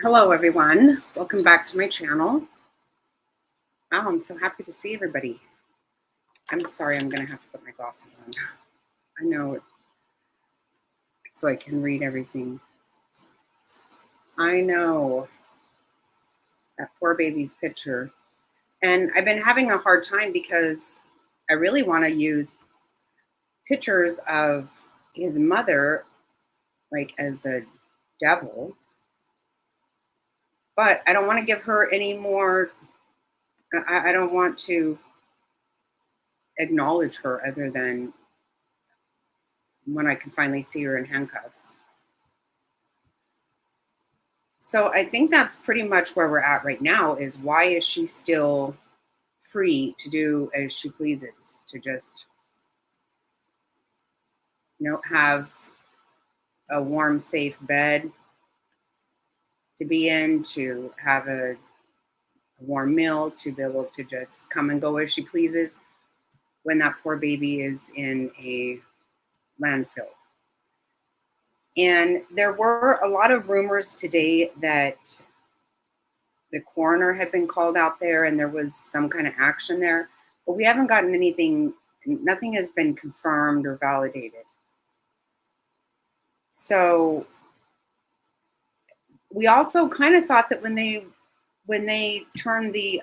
Hello, everyone. Welcome back to my channel. Oh, I'm so happy to see everybody. I'm sorry, I'm going to have to put my glasses on. I know, so I can read everything. I know that poor baby's picture. And I've been having a hard time because I really want to use pictures of his mother, like as the devil, but I don't want to give her any more. I don't want to acknowledge her other than when I can finally see her in handcuffs. So I think that's pretty much where we're at right now is why is she still free to do as she pleases, to just, have a warm, safe bed to be in, to have a warm meal, to be able to just come and go as she pleases when that poor baby is in a landfill. And there were a lot of rumors today that the coroner had been called out there and there was some kind of action there, but we haven't gotten anything, nothing has been confirmed or validated. So we also kind of thought that when they turned the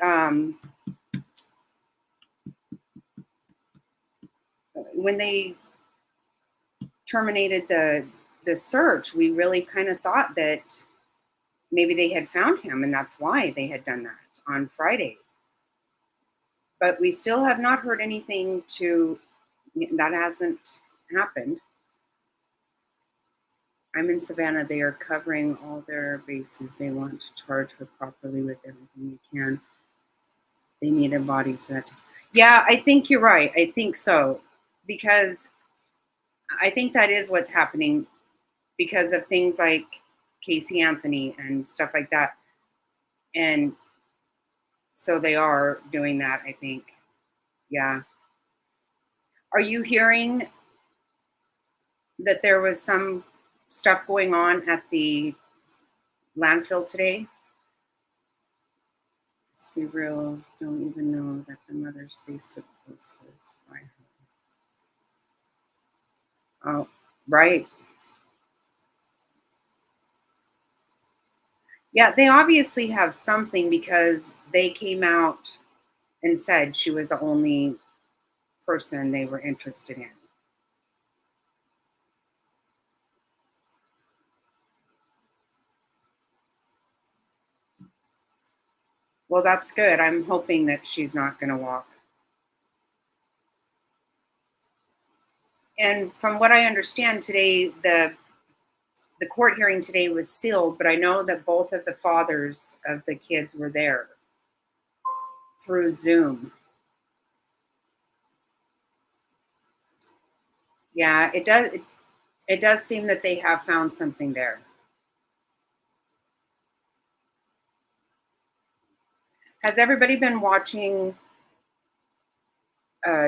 when they terminated the search, we really kind of thought that maybe they had found him and that's why they had done that on Friday. But we still have not heard anything that hasn't happened. I'm in Savannah. They are covering all their bases. They want to charge her properly with everything they can. They need a body for that. Yeah, I think you're right. I think so. Because I think that is what's happening because of things like Casey Anthony and stuff like that. And so they are doing that, I think. Yeah. Are you hearing that there was some stuff going on at the landfill today? Let's be real, don't even know that the mother's Facebook post was by her. Oh, right. Yeah, they obviously have something because they came out and said she was the only person they were interested in. Well, that's good. I'm hoping that she's not going to walk. And from what I understand today, the court hearing today was sealed, but I know that both of the fathers of the kids were there through Zoom. Yeah, it does seem that they have found something there. Has everybody been watching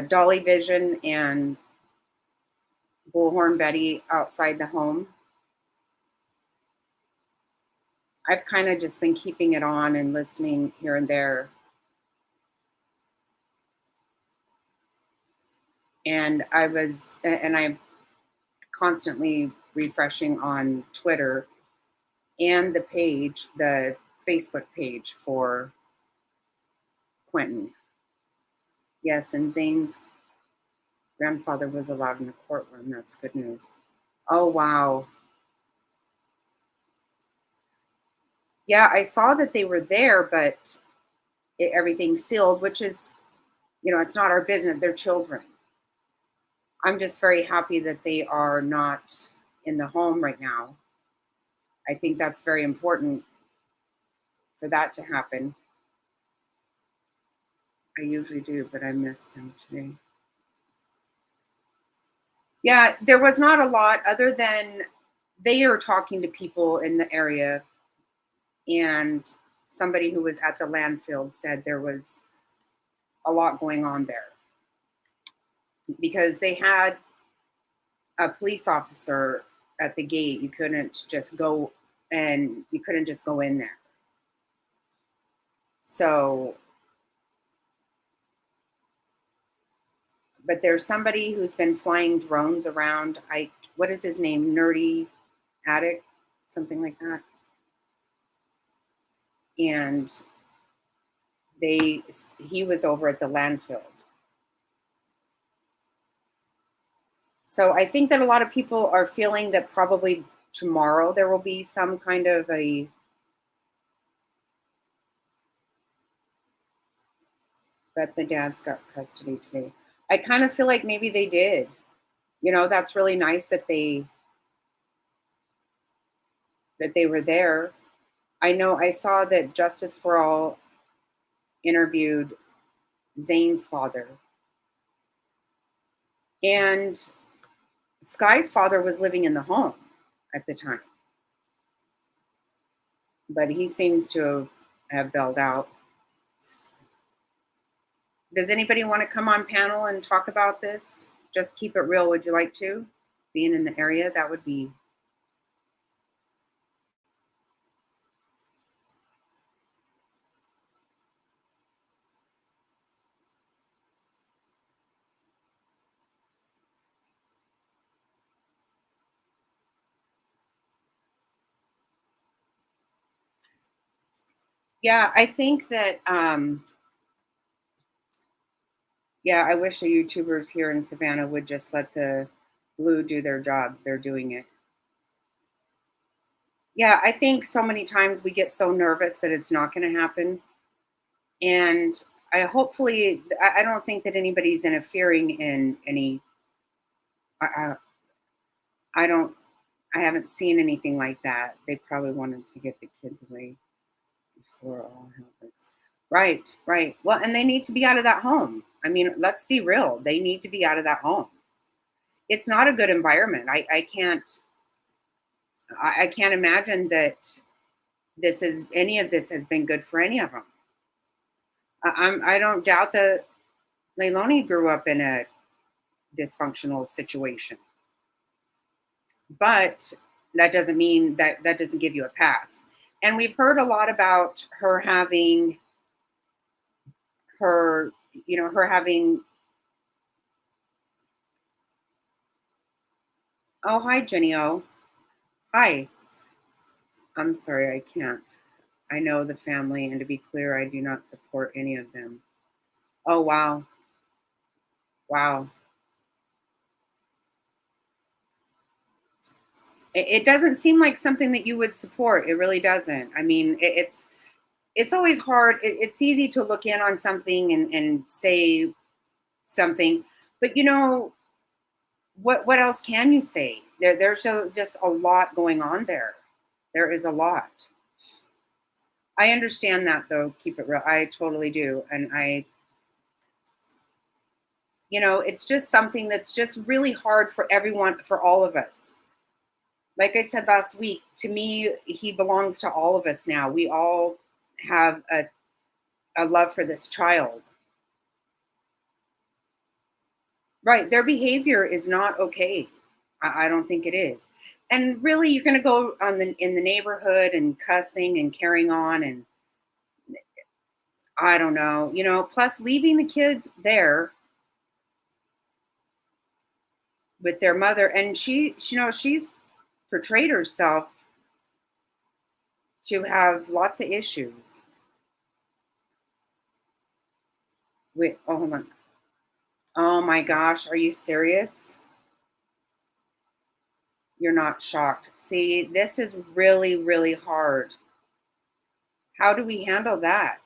Dolly Vision and Bullhorn Betty outside the home? I've kind of just been keeping it on and listening here and there. And I'm constantly refreshing on Twitter and the Facebook page for Quentin. Yes, and Zane's grandfather was allowed in the courtroom. That's good news. Oh, wow. Yeah, I saw that they were there, but everything's sealed, which is, it's not our business. They're children. I'm just very happy that they are not in the home right now. I think that's very important for that to happen. I usually do, but I missed them today. Yeah, there was not a lot other than they are talking to people in the area, and somebody who was at the landfill said there was a lot going on there because they had a police officer at the gate. You couldn't just go and you couldn't just go in there. So, but there's somebody who's been flying drones around. What is his name? Nerdy Addict, something like that. And he was over at the landfill. So I think that a lot of people are feeling that probably tomorrow there will be some kind of a bet the dads got custody today. I kind of feel like maybe they did. That's really nice that they were there. I know I saw that Justice for All interviewed Zane's father. And Sky's father was living in the home at the time. But he seems to have bailed out. Does anybody want to come on panel and talk about this? Just keep it real. Would you like to? Being in the area, that would be. Yeah, I think that, yeah, I wish the YouTubers here in Savannah would just let the blue do their jobs. They're doing it. Yeah, I think so many times we get so nervous that it's not going to happen. And I don't think that anybody's interfering in any, I, I don't, I haven't seen anything like that. They probably wanted to get the kids away before all hell breaks. Right, right. Well, and they need to be out of that home. I mean, let's be real. They need to be out of that home. It's not a good environment. I can't imagine that any of this has been good for any of them. I don't doubt that Leilani grew up in a dysfunctional situation, but that doesn't mean that doesn't give you a pass. And we've heard a lot about her having her, her having. Oh, hi, Jenny O. Hi. I'm sorry, I can't. I know the family, and to be clear, I do not support any of them. Oh, wow. Wow. It doesn't seem like something that you would support. It really doesn't. I mean, it's always hard. It's easy to look in on something and say something, but what else can you say? There's just a lot going on there. There is a lot. I understand that, though. Keep it real. I totally do, and it's just something that's just really hard for everyone, for all of us. Like I said last week, to me, he belongs to all of us now. We all have a love for this child. Right. Their behavior is not okay. I don't think it is. And really, you're going to go in the neighborhood and cussing and carrying on, and I don't know, plus leaving the kids there with their mother, and she's portrayed herself to have lots of issues. Wait, oh, hold on. Oh my gosh, are you serious? You're not shocked. See, this is really, really hard. How do we handle that?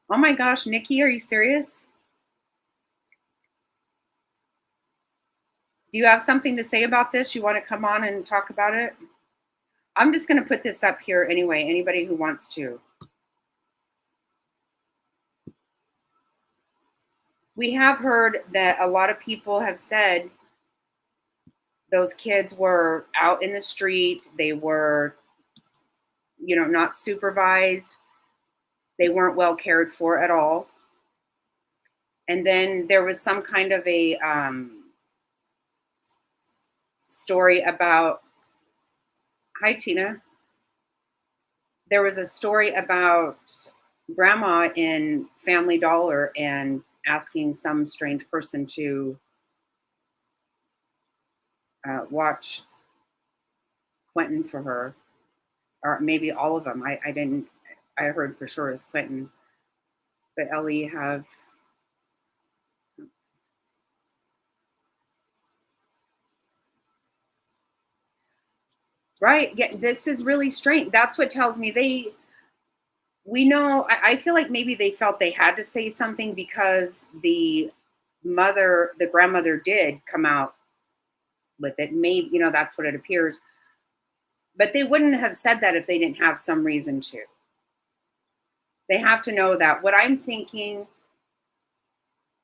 Oh my gosh, Nikki, are you serious? Do you have something to say about this? You want to come on and talk about it? I'm just going to put this up here anyway, anybody who wants to. We have heard that a lot of people have said those kids were out in the street. They were, not supervised. They weren't well cared for at all. And then there was some kind of a story about, hi, Tina. there was a story about grandma in Family Dollar and asking some strange person to watch Quentin for her, or maybe all of them. I didn't. I heard for sure it's Quentin, but Ellie have right. Yeah, this is really strange. That's what tells me they. We know. I feel like maybe they felt they had to say something because the grandmother did come out with it. Maybe that's what it appears. But they wouldn't have said that if they didn't have some reason to. They have to know that. What I'm thinking,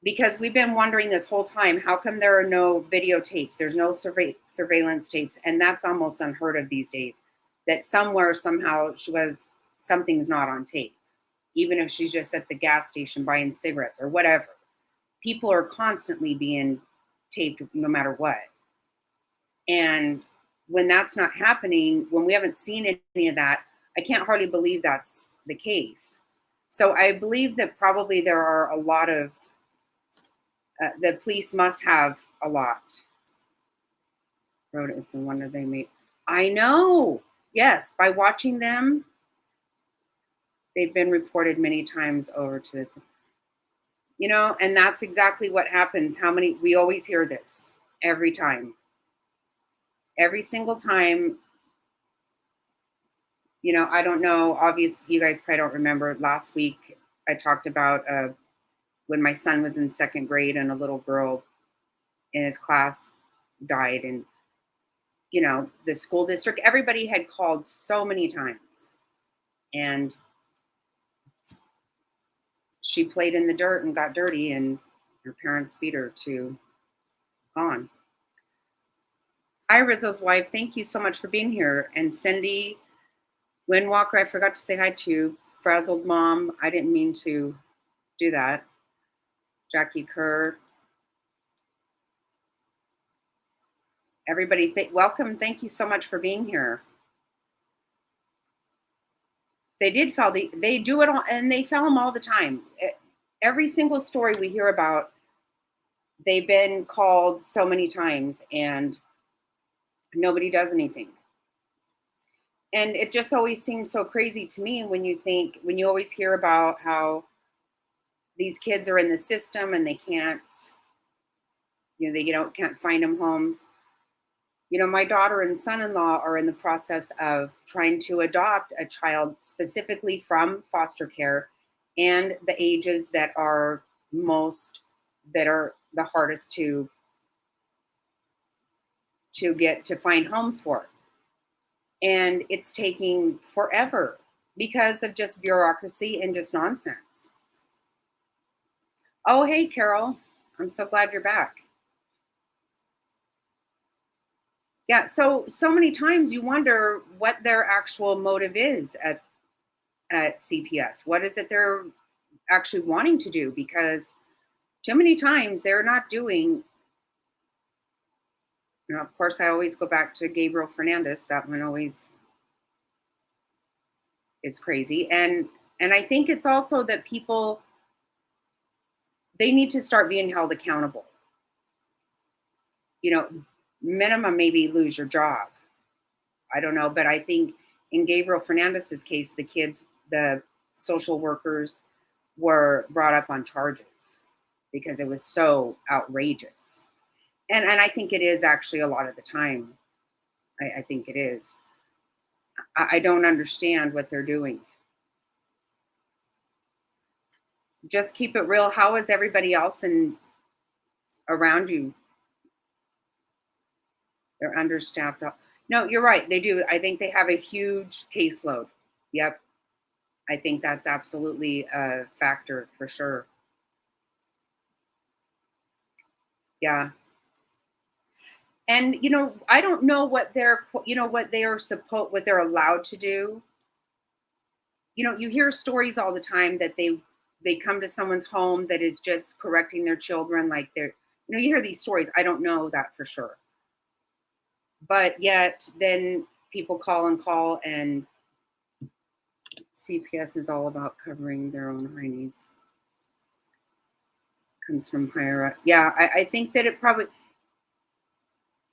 because we've been wondering this whole time, how come there are no videotapes? There's no surveillance tapes, and that's almost unheard of these days. That somewhere, somehow, something's not on tape, even if she's just at the gas station buying cigarettes or whatever. People are constantly being taped, no matter what. And when that's not happening, when we haven't seen any of that, I can't hardly believe that's the case. So I believe that probably there are a lot of the police must have a lot. Wrote it's a wonder they made. I know. Yes, by watching them, they've been reported many times over to the, and that's exactly what happens. How many we always hear this every time. Every single time, I don't know. Obviously, you guys probably don't remember. Last week, I talked about when my son was in second grade and a little girl in his class died. And, the school district, everybody had called so many times. And she played in the dirt and got dirty, and her parents beat her to gone. Hi, Rizzo's wife. Thank you so much for being here. And Cindy Windwalker, I forgot to say hi to you. Frazzled Mom, I didn't mean to do that. Jackie Kerr. Everybody, welcome. Thank you so much for being here. They did foul. They do it all, and they foul them all the time. Every single story we hear about, they've been called so many times, and nobody does anything. And it just always seems so crazy to me when you always hear about how these kids are in the system and they can't, can't find them homes. My daughter and son-in-law are in the process of trying to adopt a child specifically from foster care, and the ages that are the hardest to get to find homes for. And it's taking forever because of just bureaucracy and just nonsense. Oh, hey, Carol. I'm so glad you're back. Yeah, so many times you wonder what their actual motive is at CPS. What is it they're actually wanting to do? Because too many times they're not doing. Of course, I always go back to Gabriel Fernandez. That one always is crazy, and I think it's also that people, they need to start being held accountable. Minimum maybe lose your job. I don't know, but I think in Gabriel Fernandez's case, the social workers were brought up on charges because it was so outrageous. And I think it is actually a lot of the time. I think it is. I don't understand what they're doing. Just keep it real. How is everybody else around you? They're understaffed. No, you're right. They do. I think they have a huge caseload. Yep. I think that's absolutely a factor for sure. Yeah. And I don't know what what they're allowed to do. You hear stories all the time that they come to someone's home that is just correcting their children, like they're, you hear these stories. I don't know that for sure. But yet then people call and CPS is all about covering their own high needs. Comes from higher up. Yeah, I think that it probably,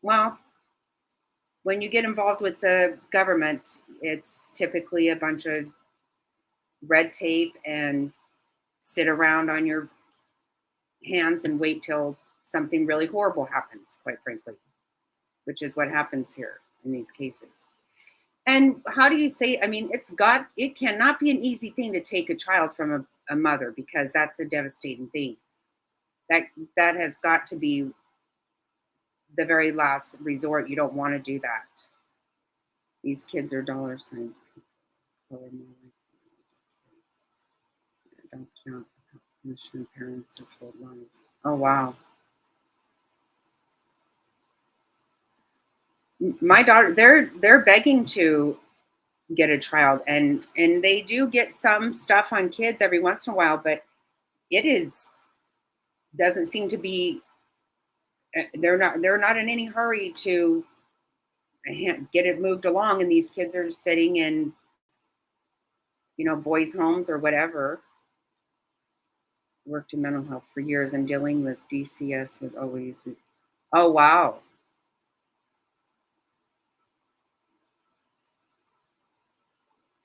well, when you get involved with the government, it's typically a bunch of red tape and sit around on your hands and wait till something really horrible happens, quite frankly, which is what happens here in these cases. And how do you say, I mean, it cannot be an easy thing to take a child from a mother, because that's a devastating thing. That that has got to be the very last resort. You don't want to do that. These kids are dollar signs. People are more like don't count permission. Parents are told lies. Oh wow. My daughter, they're begging to get a child, and they do get some stuff on kids every once in a while, but it is doesn't seem to be they're not in any hurry to get it moved along, and these kids are sitting in boys homes or whatever. Worked in mental health for years, and dealing with DCS was always, oh wow.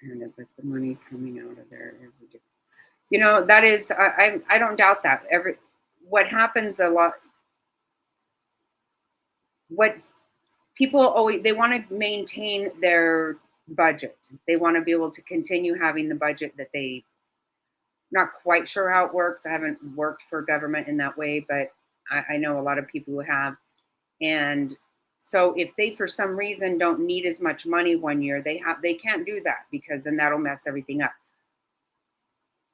And with the money coming out of there every day, that is, I don't doubt that. What happens a lot, what people always, they want to maintain their budget. They want to be able to continue having the budget that they, not quite sure how it works. I haven't worked for government in that way, but I know a lot of people who have. And so if they for some reason don't need as much money one year, they can't do that, because then that'll mess everything up.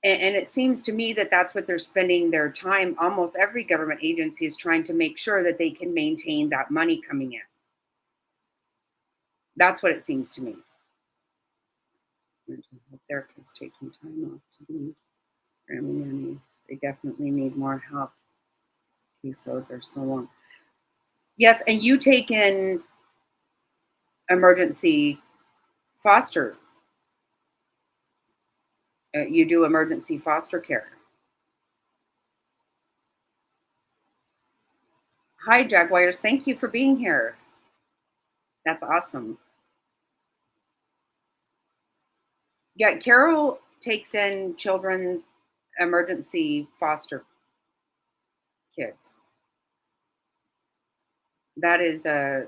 And it seems to me that that's what they're spending their time. Almost every government agency is trying to make sure that they can maintain that money coming in. That's what it seems to me. Mental health therapists taking time off to be family nanny. They definitely need more help. Caseloads are so long. Yes, and you take in emergency foster. You do emergency foster care. Hi, Jaguars. Thank you for being here. That's awesome. Yeah, Carol takes in children, emergency foster kids. That is a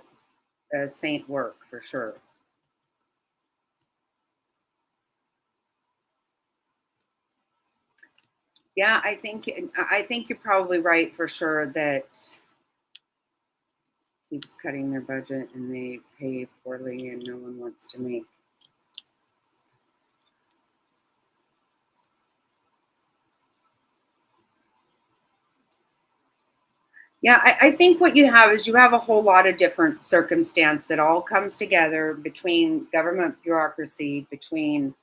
saint work for sure. Yeah, I think you're probably right for sure that keeps cutting their budget and they pay poorly and no one wants to make. Yeah, I think what you have is you have a whole lot of different circumstance that all comes together between government bureaucracy, between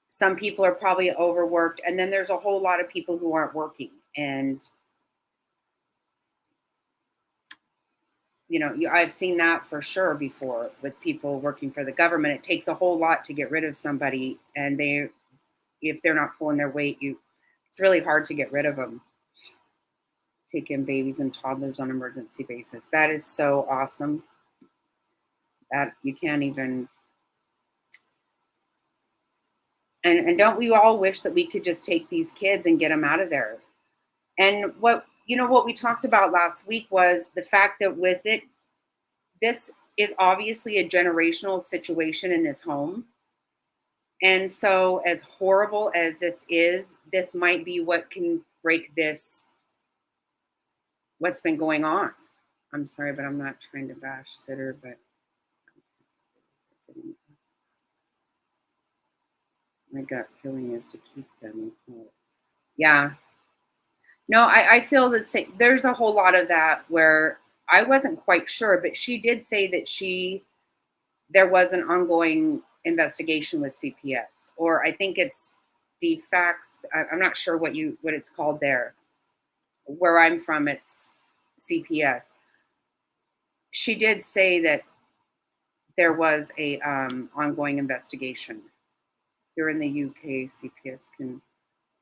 some people are probably overworked, and then there's a whole lot of people who aren't working. And I've seen that for sure before with people working for the government. It takes a whole lot to get rid of somebody, and if they're not pulling their weight, it's really hard to get rid of them. Take in babies and toddlers on emergency basis. That is so awesome. That you can't even. And don't we all wish that we could just take these kids and get them out of there? And what we talked about last week was the fact that with it, this is obviously a generational situation in this home. And so, as horrible as this is, this might be what can break what's been going on. I'm sorry, but I'm not trying to bash Sitter, but my gut feeling is to keep them. Yeah. No, I feel the same. There's a whole lot of that where I wasn't quite sure, but she did say that there was an ongoing investigation with CPS, or I think it's DFACS. I'm not sure what it's called there. Where I'm from, it's CPS. She did say that there was a ongoing investigation. here in the UK, CPS can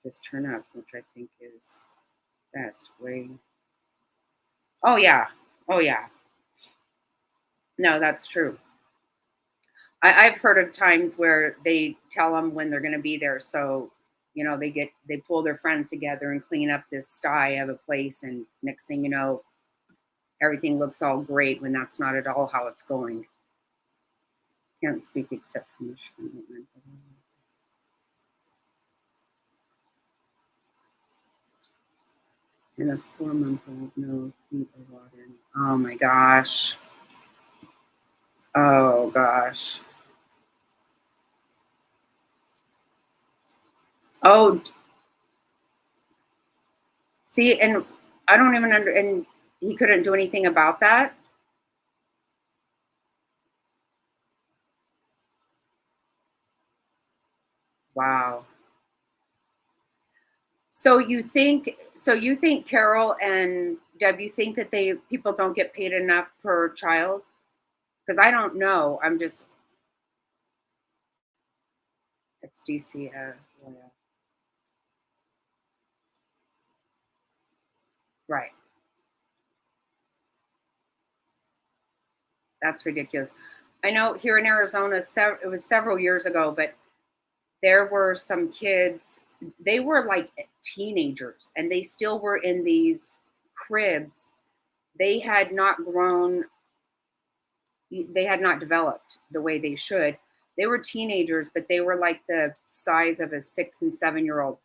just turn up, which I think is best way. Oh yeah, oh yeah. No, that's true. I've heard of times where they tell them when they're going to be there, so they pull their friends together and clean up this sty of a place, and next thing you know, everything looks all great when that's not at all how it's going. Can't speak except for Michigan. And a 4-month-old, no heat or water. Oh my gosh. Oh gosh. Oh, see, and I don't even and he couldn't do anything about that. Wow. So you think Carol and Deb, you think that they people don't get paid enough per child? Because I don't know. I'm just it's DC. Yeah. Right. That's ridiculous. I know here in Arizona, it was several years ago, but there were some kids. They were like teenagers, and they still were in these cribs. They had not grown. They had not developed the way they should. They were teenagers, but they were like the size of a 6 and 7 year old.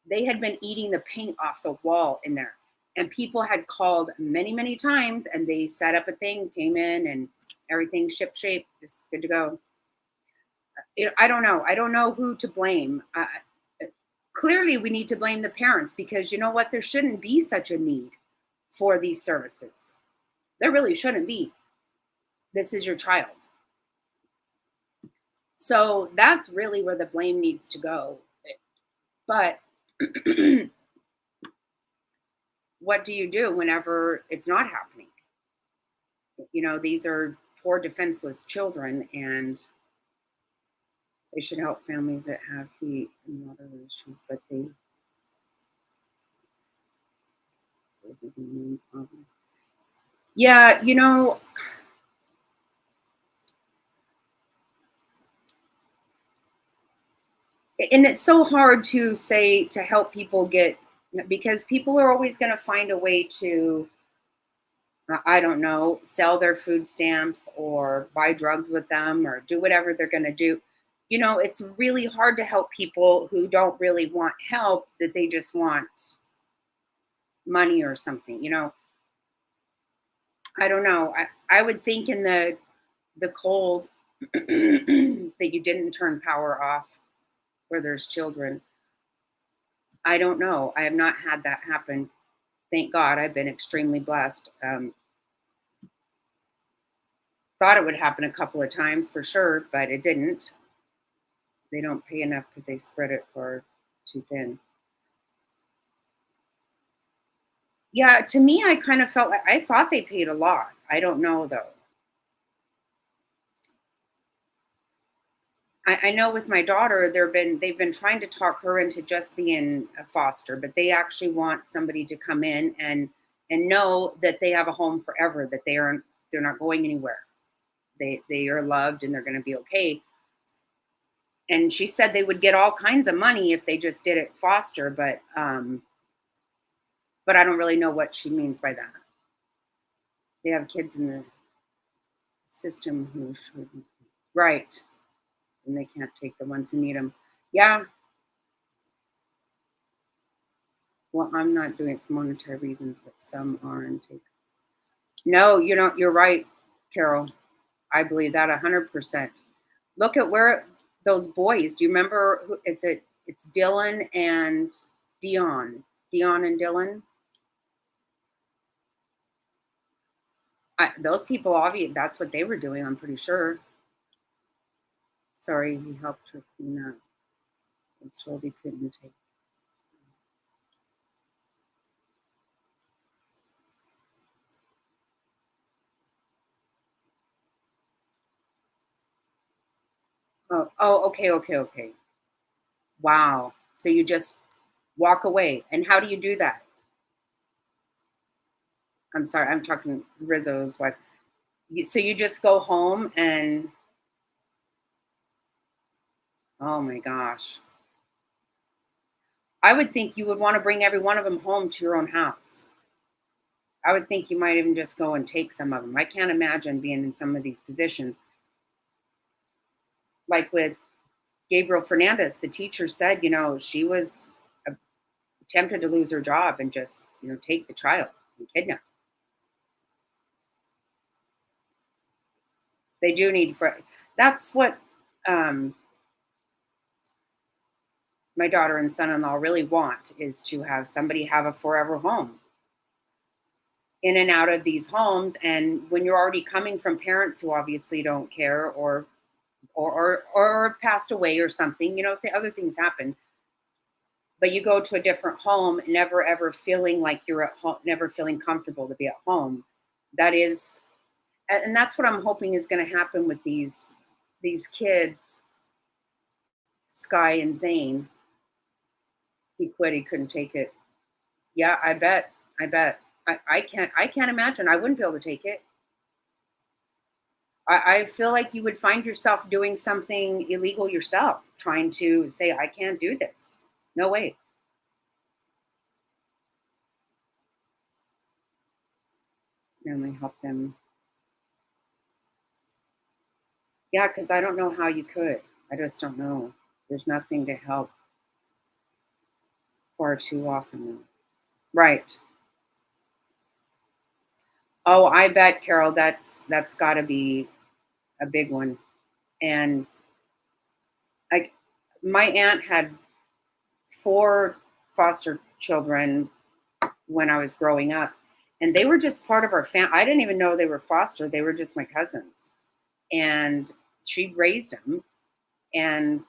They had been eating the paint off the wall in there. And people had called many, many times, and they set up a thing, came in, and everything ship shape, just good to go. I don't know. I don't know who to blame. Clearly, we need to blame the parents because you know what? There shouldn't be such a need for these services. There really shouldn't be. This is your child. So that's really where the blame needs to go. But what do you do whenever it's not happening? These are poor, defenseless children, and they should help families that have heat and water issues. But yeah, and it's so hard to say to help people get because people are always going to find a way to I don't know, sell their food stamps or buy drugs with them or do whatever they're going to do. It's really hard to help people who don't really want help, that they just want money or something. I don't know. I would think in the cold that you didn't turn power off where there's children. I don't know. I have not had that happen. Thank God. I've been extremely blessed. Thought it would happen a couple of times for sure, but it didn't. They don't pay enough because they spread it for too thin. Yeah, to me, I kind of felt like I thought they paid a lot. I don't know though. I know with my daughter, they've been trying to talk her into just being a foster, but they actually want somebody to come in and know that they have a home forever, that they're not going anywhere. They are loved and they're going to be okay. And she said they would get all kinds of money if they just did it foster, but I don't really know what she means by that. They have kids in the system who should right, and they can't take the ones who need them. Yeah, well, I'm not doing it for monetary reasons, but some are and take. No, you're right, Carol. I believe that 100%. Look at where those boys. Do you remember who it's Dylan and Dion. Dion and Dylan. Those people, obviously, that's what they were doing. I'm pretty sure. Sorry, he helped her clean up. I was told he couldn't take. Oh, okay, okay, okay. Wow. So you just walk away. And how do you do that? I'm sorry, I'm talking Rizzo's wife. So you just go home and oh my gosh. I would think you would want to bring every one of them home to your own house. I would think you might even just go and take some of them. I can't imagine being in some of these positions. Like with Gabriel Fernandez, the teacher said, she was attempted to lose her job and just, take the child and kidnap. They do need that's what um, my daughter and son-in-law really want is to have somebody have a forever home in and out of these homes. And when you're already coming from parents who obviously don't care or passed away or something, the other things happen. But you go to a different home, never ever feeling like you're at home, never feeling comfortable to be at home. That is, and that's what I'm hoping is going to happen with these kids, Sky and Zane. He quit. He couldn't take it. Yeah, I bet. I bet. I can't imagine. I wouldn't be able to take it. I feel like you would find yourself doing something illegal yourself, trying to say, I can't do this. No way. And I help them. Yeah, because I don't know how you could. I just don't know. There's nothing to help far too often. Right. Oh, I bet, Carol, that's got to be a big one. And I, my aunt had four foster children when I was growing up, and they were just part of our family. I didn't even know they were foster; they were just my cousins, and she raised them. And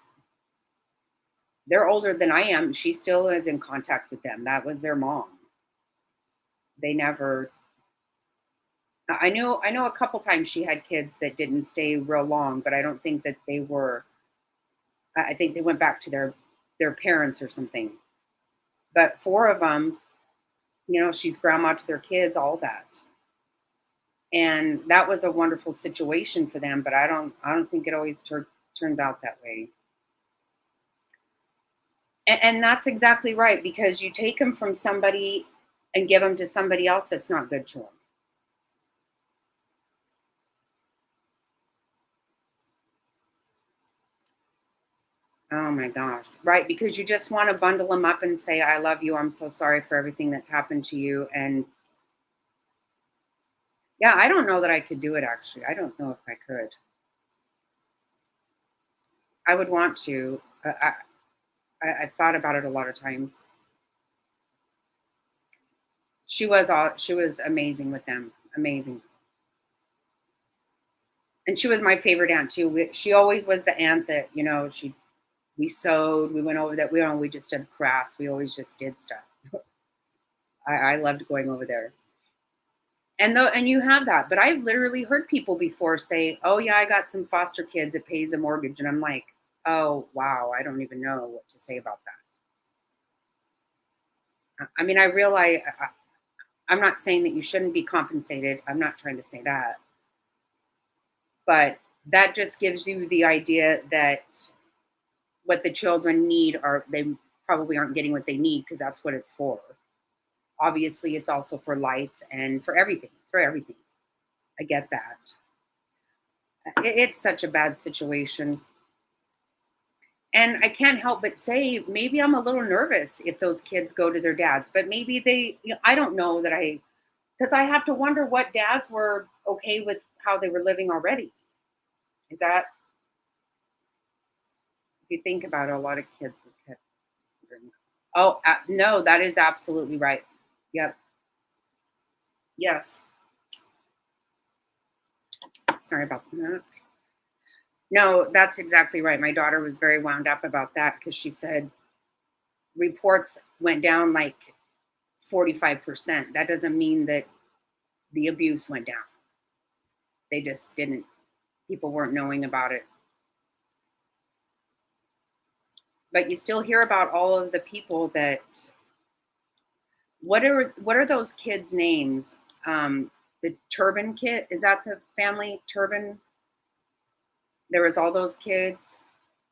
they're older than I am. She still is in contact with them. That was their mom. They never. I know a couple times she had kids that didn't stay real long, but I don't think that they were. I think they went back to their parents or something. But four of them, she's grandma to their kids, all that. And that was a wonderful situation for them, but I don't think it always turns out that way. And that's exactly right, because you take them from somebody and give them to somebody else that's not good to them. Oh my gosh, right? Because you just want to bundle them up and say, I love you, I'm so sorry for everything that's happened to you. And yeah, I don't know that I could do it, actually. I don't know if I could. I would want to. I've thought about it a lot of times. She was amazing with them, amazing. And she was my favorite aunt too. She always was the aunt that, we sewed, we went over that, we just did crafts, we always just did stuff. I loved going over there. And you have that, but I've literally heard people before say, "Oh yeah, I got some foster kids. It pays a mortgage," and I'm like, "Oh wow, I don't even know what to say about that." I mean, I realize I'm not saying that you shouldn't be compensated. I'm not trying to say that, but that just gives you the idea that what the children need are they probably aren't getting what they need because that's what it's for. Obviously, it's also for lights and for everything. It's for everything. I get that. It's such a bad situation. And I can't help but say, maybe I'm a little nervous if those kids go to their dads, but maybe I don't know because I have to wonder what dads were okay with how they were living already. Is that, if you think about it, a lot of kids would get. Oh, no, that is absolutely right. Yep. Yes. Sorry about that. No, that's exactly right. My daughter was very wound up about that because she said reports went down like 45%. That doesn't mean that the abuse went down. They just didn't, people weren't knowing about it. But you still hear about all of the people that what are those kids' names? The Turban kid, is that the family Turban? There was all those kids.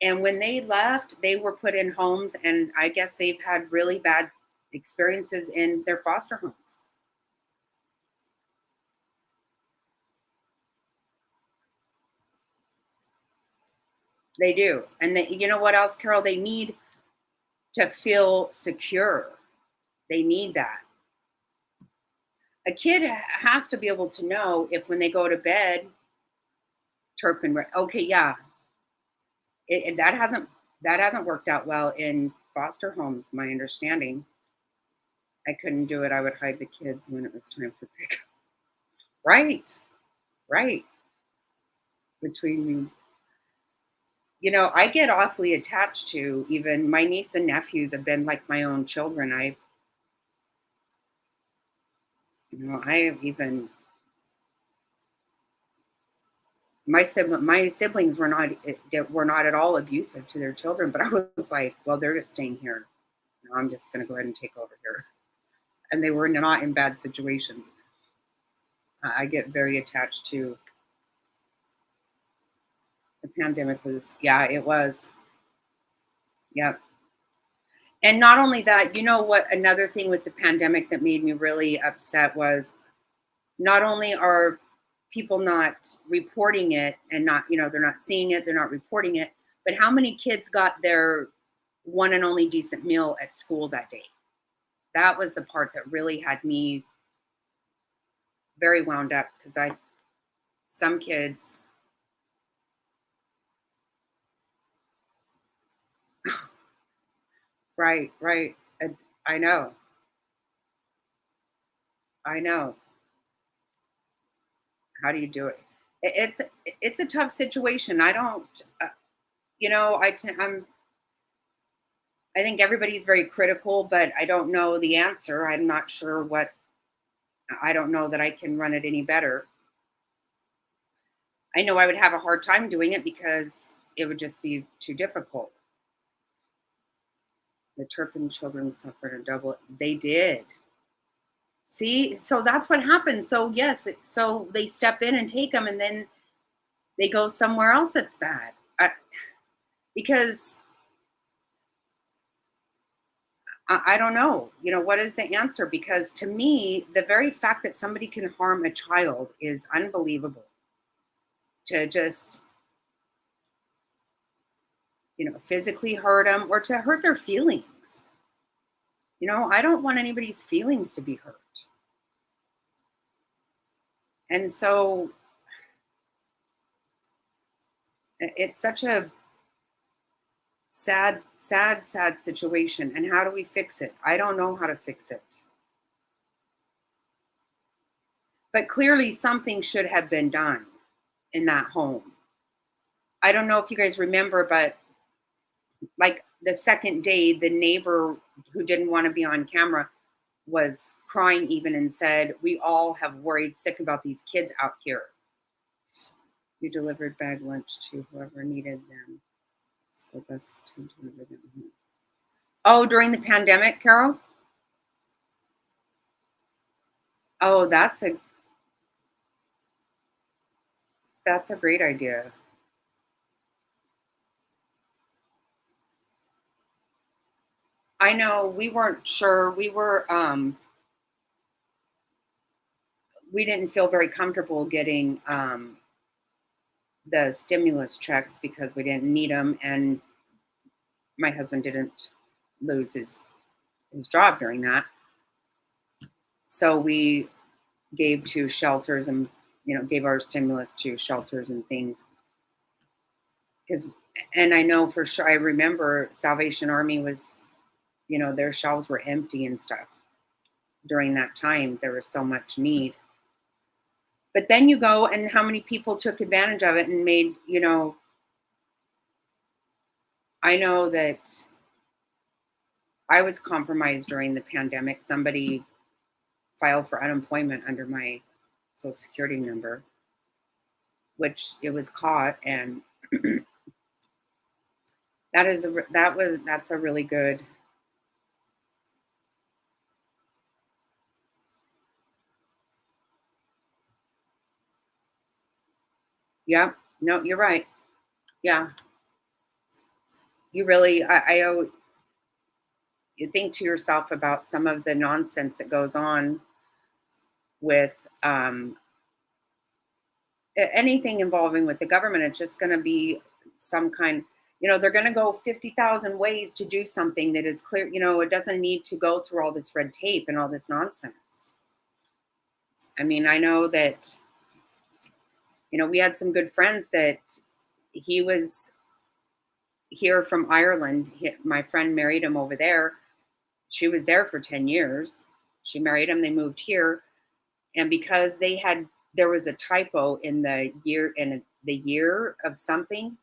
And when they left, they were put in homes, and I guess they've had really bad experiences in their foster homes. They do. And they, you know what else, Carol? They need to feel secure. They need that. A kid has to be able to know if when they go to bed, Turpin, okay, yeah, that hasn't worked out well in foster homes. My understanding, I couldn't do it. I would hide the kids when it was time for pickup. Right, right. Between me, I get awfully attached to even my niece and nephews have been like my own children. I have even my siblings were not at all abusive to their children, but I was like, well, they're just staying here. I'm just going to go ahead and take over here, and they were not in bad situations. I get very attached to the pandemic. Was Yeah, it was. Yeah. And not only that, you know what? Another thing with the pandemic that made me really upset was not only are people not reporting it and not, they're not seeing it, they're not reporting it, but how many kids got their one and only decent meal at school that day? That was the part that really had me very wound up because some kids, right, right. I know, I know. How do you do it? It's a tough situation. I don't, I think everybody's very critical, but I don't know the answer. I'm not sure what. I don't know that I can run it any better. I know I would have a hard time doing it because it would just be too difficult. The Turpin children suffered a double. They did. See, so that's what happens. So yes, so they step in and take them, and then they go somewhere else that's bad. Because I don't know. What is the answer? Because to me, the very fact that somebody can harm a child is unbelievable. To just, physically hurt them or to hurt their feelings. I don't want anybody's feelings to be hurt. And so it's such a sad, sad, sad situation. And how do we fix it? I don't know how to fix it. But clearly, something should have been done in that home. I don't know if you guys remember, but like the second day, the neighbor who didn't want to be on camera was crying even and said, "We all have worried sick about these kids out here." You delivered bag lunch to whoever needed them. School buses to deliver them home. Oh, during the pandemic, Carol? Oh, that's a great idea. I know we weren't sure. We didn't feel very comfortable getting the stimulus checks because we didn't need them, and my husband didn't lose his job during that. So we gave to shelters and gave our stimulus to shelters and things because and I know for sure I remember Salvation Army was their shelves were empty and stuff during that time. There was so much need. But then you go and how many people took advantage of it and made, I know that I was compromised during the pandemic. Somebody filed for unemployment under my social security number, which it was caught, and That's a really good. Yeah. No, you're right. Yeah. You really, you think to yourself about some of the nonsense that goes on with anything involving with the government. It's just going to be some kind, they're going to go 50,000 ways to do something that is clear. It doesn't need to go through all this red tape and all this nonsense. I mean, I know that, we had some good friends that he was here from Ireland. My friend married him over there. She was there for 10 years. She married him. They moved here. And because there was a typo in the year of something,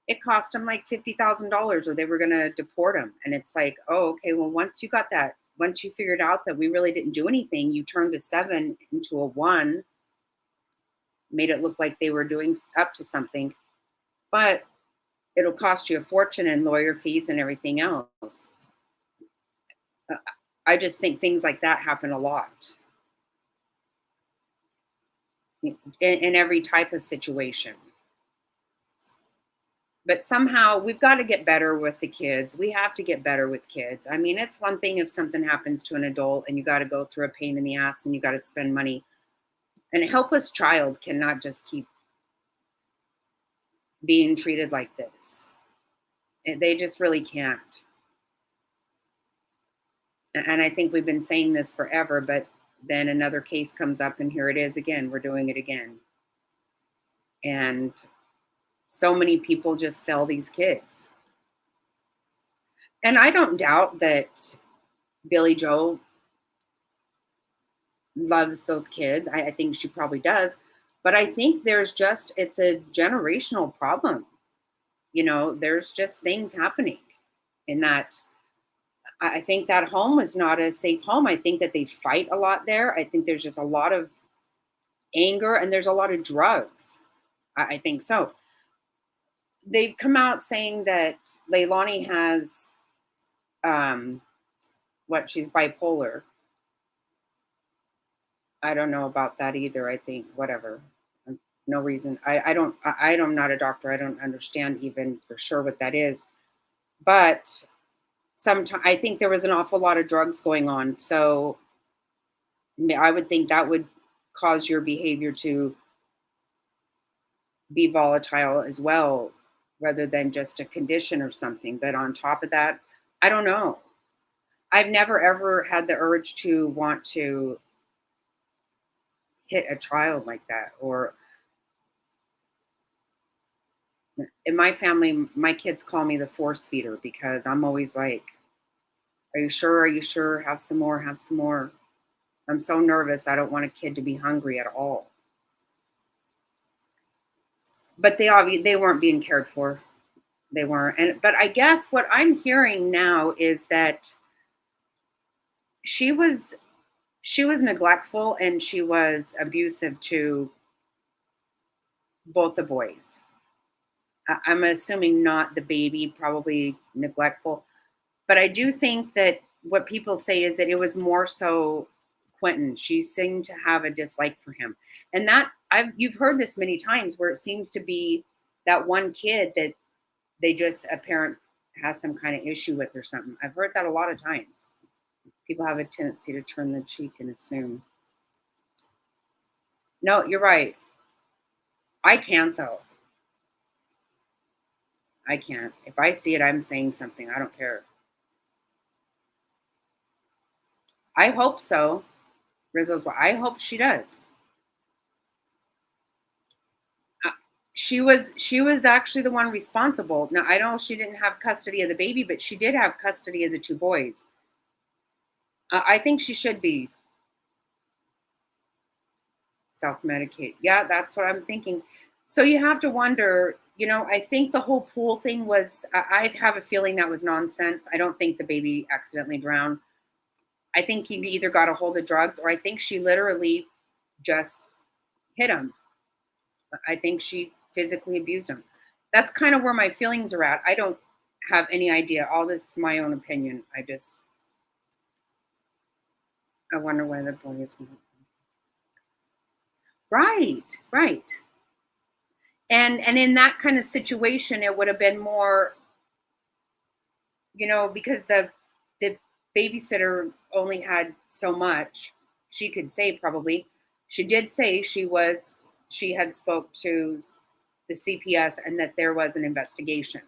it cost them like $50,000 or they were going to deport him. And it's like, oh, okay, well, once you figured out that we really didn't do anything, you turned a 7 into a 1, made it look like they were doing up to something. But it'll cost you a fortune in lawyer fees and everything else. Uh, I just think things like that happen a lot in every type of situation. But somehow we've got to get better with the kids. We have to get better with kids. I mean, it's one thing if something happens to an adult and you got to go through a pain in the ass and you got to spend money. And a helpless child cannot just keep being treated like this. They just really can't. And I think we've been saying this forever, but then another case comes up and here it is again. We're doing it again. And so many people just fail these kids. And I don't doubt that Billy Joe loves those kids. I think she probably does. But I think it's a generational problem. There's just things happening in that. I think that home was not a safe home. I think that they fight a lot there. I think there's just a lot of anger and there's a lot of drugs. I think so. They've come out saying that Leilani has um she's bipolar. I don't know about that either. I think whatever. No reason. I'm not a doctor. I don't understand even for sure what that is. But sometimes I think there was an awful lot of drugs going on. So I would think that would cause your behavior to be volatile as well, rather than just a condition or something. But on top of that, I don't know. I've never ever had the urge to want to hit a child like that. Or in my family, my kids call me the force feeder because I'm always like, are you sure? Are you sure? Have some more, have some more. I'm so nervous. I don't want a kid to be hungry at all. But they weren't being cared for. They weren't. But I guess what I'm hearing now is that she was she was neglectful and she was abusive to both the boys. I'm assuming not the baby, probably neglectful. But I do think that what people say is that it was more so Quentin. She seemed to have a dislike for him. And that you've heard this many times where it seems to be that one kid that they just a parent has some kind of issue with or something. I've heard that a lot of times. People have a tendency to turn the cheek and assume. No, you're right. I can't though. I can't. If I see it, I'm saying something. I don't care. I hope so. Rizzo's. I hope she does. Uh, she was actually the one responsible. Now I know she didn't have custody of the baby, but she did have custody of the two boys. I think she should be self-medicate. Yeah, that's what I'm thinking. So you have to wonder. I think the whole pool thing was. I have a feeling that was nonsense. I don't think the baby accidentally drowned. I think he either got a hold of drugs or I think she literally just hit him. I think she physically abused him. That's kind of where my feelings are at. I don't. have any idea. All this is my own opinion. I wonder why the boys won't. Right, right. And in that kind of situation, it would have been more, because the babysitter only had so much she could say probably. She did say she had spoke to the CPS and that there was an investigation.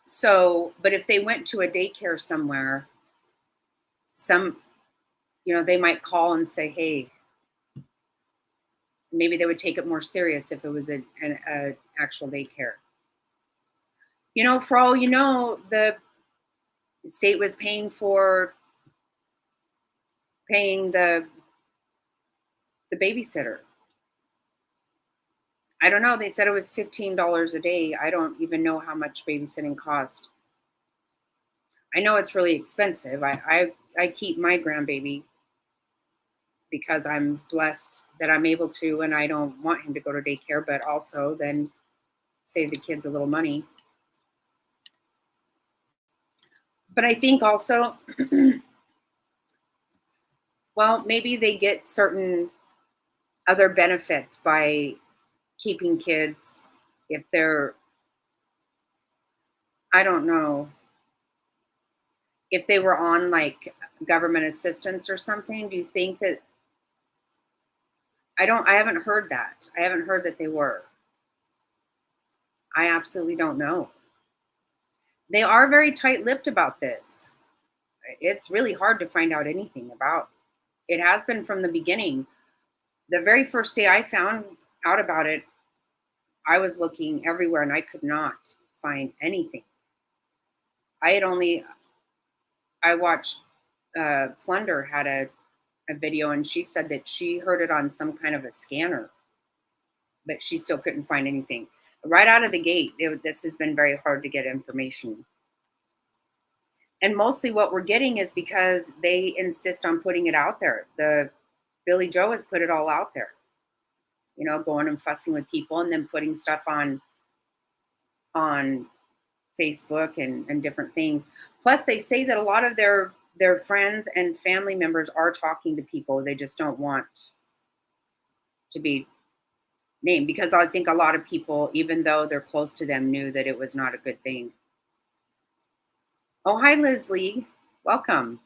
So, but if they went to a daycare somewhere, some, they might call and say, "Hey," maybe they would take it more serious if it was a actual daycare. For all you know, the state was paying the babysitter. I don't know. They said it was $15 a day. I don't even know how much babysitting cost. I know it's really expensive. I keep my grandbaby because I'm blessed that I'm able to, and I don't want him to go to daycare, but also then save the kids a little money. But I think also, well, maybe they get certain other benefits by keeping kids if they're, I don't know, if they were on like government assistance or something. Do you think that, I haven't heard that. I haven't heard that they were. I absolutely don't know. They are very tight-lipped about this. It's really hard to find out anything about. It has been from the beginning. The very first day I found out about it, I was looking everywhere and I could not find anything. I had only I watched Plunder had a video and she said that she heard it on some kind of a scanner, but she still couldn't find anything. Right out of the gate, this has been very hard to get information. And mostly what we're getting is because they insist on putting it out there. The Billy Joe has put it all out there, going and fussing with people and then putting stuff on Facebook and different things. Plus, they say that a lot of their friends and family members are talking to people. They just don't want to be named because I think a lot of people, even though they're close to them, knew that it was not a good thing. Oh, hi, Leslie. Welcome.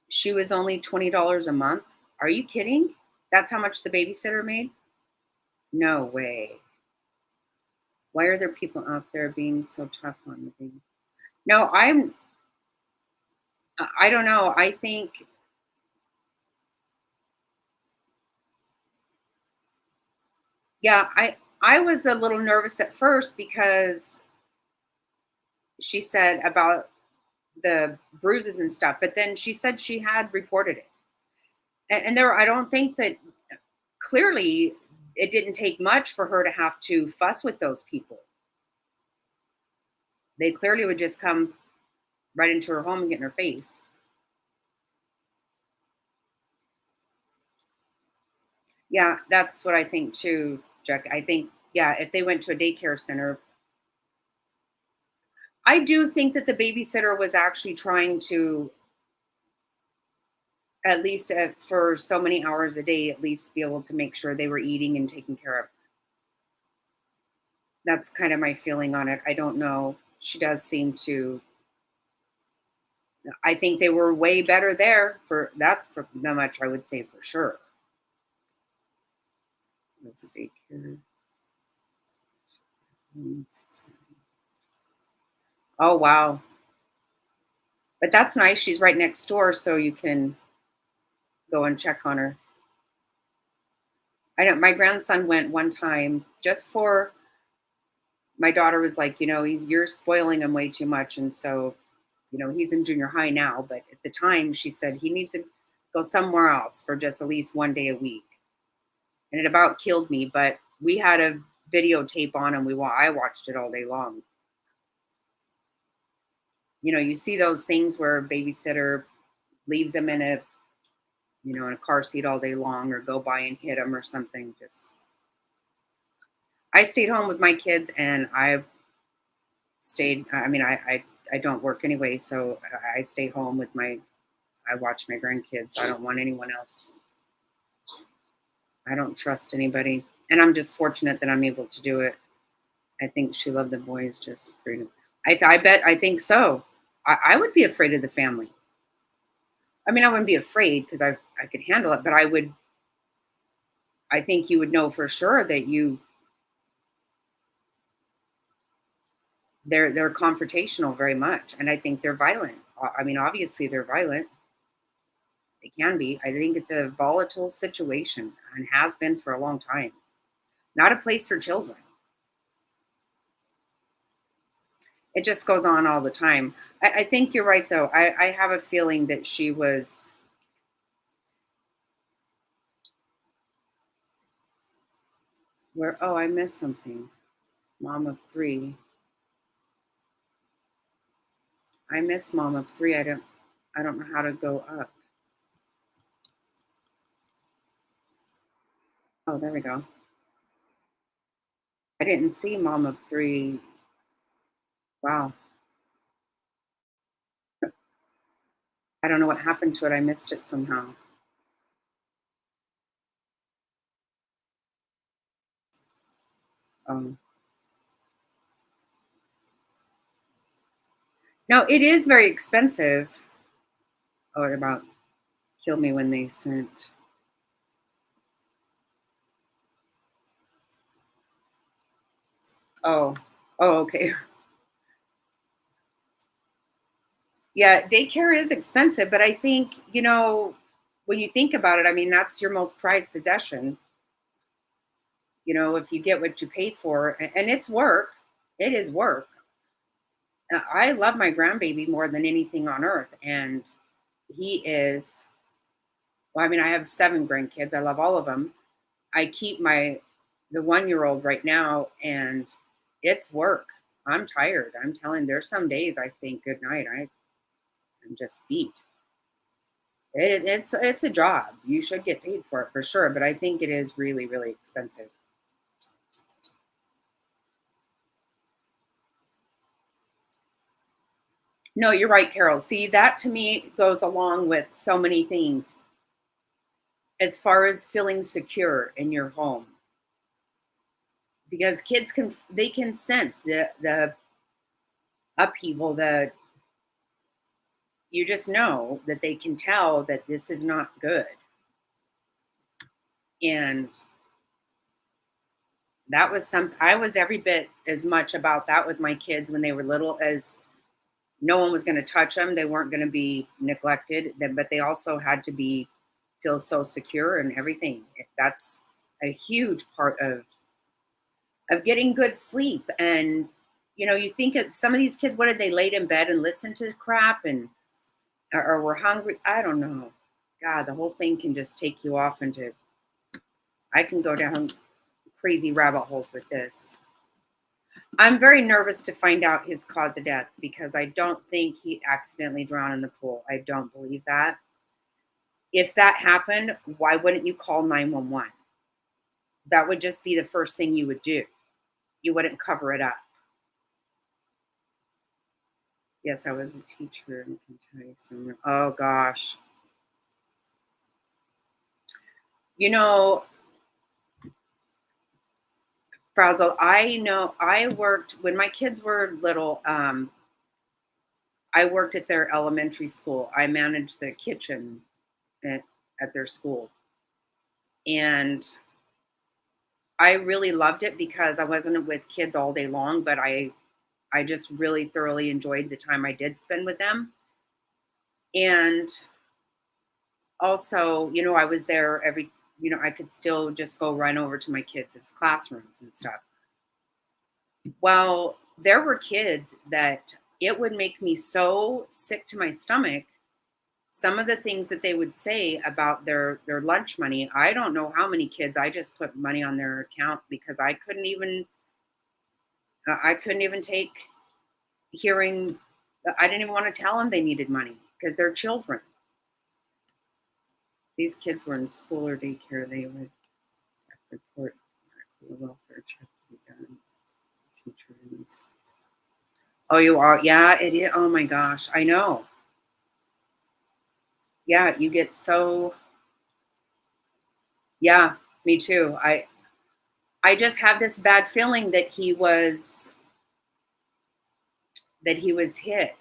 She was only $20 a month. Are you kidding? That's how much the babysitter made? No way. Why are there people out there being so tough on the baby? No, I don't know. I think, yeah, I was a little nervous at first because she said about the bruises and stuff, but then she said she had reported it. And there, I don't think that clearly it didn't take much for her to have to fuss with those people. They clearly would just come right into her home and get in her face. Yeah, that's what I think too, Jack. I think, yeah, if they went to a daycare center, I do think that the babysitter was actually trying to, at least for so many hours a day, at least be able to make sure they were eating and taken care of. That's kind of my feeling on it. I don't know. She does seem to. I think they were way better there. For that much I would say for sure. It was a daycare. Oh wow. But that's nice. She's right next door, so you can go and check on her. I know my grandson went one time just for, my daughter was like, you're spoiling him way too much. And so, he's in junior high now, but at the time she said he needs to go somewhere else for just at least one day a week. And it about killed me, but we had a videotape on and I watched it all day long. You see those things where a babysitter leaves them in a car seat all day long or go by and hit them or something. Just, I stayed home with my kids and stayed. I mean, I don't work anyway, so I stay home with my. I watch my grandkids. I don't want anyone else. I don't trust anybody, and I'm just fortunate that I'm able to do it. I think she loved the boys just freedom. I bet. I think so. I would be afraid of the family. I mean, I wouldn't be afraid because I could handle it, but I would. I think you would know for sure that they're confrontational very much, and I think they're violent. I mean, obviously they're violent. They can be. I think it's a volatile situation and has been for a long time. Not a place for children. It just goes on all the time. I think you're right, though. I have a feeling that she was where. Oh, I missed something. Mom of three. I miss mom of three. I don't know how to go up. Oh, there we go. I didn't see mom of three. Wow. I don't know what happened to it. I missed it somehow. Um, no, it is very expensive. Oh, it about killed me when they sent. Oh, oh, okay. Yeah, daycare is expensive, but I think, when you think about it, I mean, that's your most prized possession. If you get what you pay for, and it's work, it is work. I love my grandbaby more than anything on earth. And he is, well, I mean, I have seven grandkids. I love all of them. I keep the 1 year old right now, and it's work. I'm tired. I'm telling, there's some days I think, good night. I'm just beat. It's a job. You should get paid for it for sure, but I think it is really, really expensive. No, you're right, Carol. See, that to me goes along with so many things as far as feeling secure in your home, because kids can sense the upheaval. The You just know that they can tell that this is not good. And that was I was every bit as much about that with my kids when they were little, as no one was going to touch them. They weren't going to be neglected, but they also had to be feel so secure and everything. That's a huge part of getting good sleep. And you think of some of these kids, what did they laid in bed and listen to crap, and or were hungry? I don't know. God, the whole thing can just take you off into. I can go down crazy rabbit holes with this. I'm very nervous to find out his cause of death because I don't think he accidentally drowned in the pool. I don't believe that. If that happened, why wouldn't you call 911? That would just be the first thing you would do. You wouldn't cover it up. Yes, I was a teacher and can tell you some. Oh gosh. You know, Frazzle, I know I worked when my kids were little. I worked at their elementary school. I managed the kitchen at, at their school. And I really loved it because I wasn't with kids all day long, but I just really thoroughly enjoyed the time I did spend with them. And also, I was there I could still just go run over to my kids' classrooms and stuff. Well, there were kids that it would make me so sick to my stomach. Some of the things that they would say about their lunch money. I don't know how many kids I just put money on their account because I couldn't even take hearing. I didn't even want to tell them they needed money because they're children. These kids were in school or daycare. They would report the welfare check to be done. Teacher in these cases. Oh, you are? Yeah, it is. Oh my gosh, I know. Yeah, you get so. Yeah, me too. I just had this bad feeling that he was hit.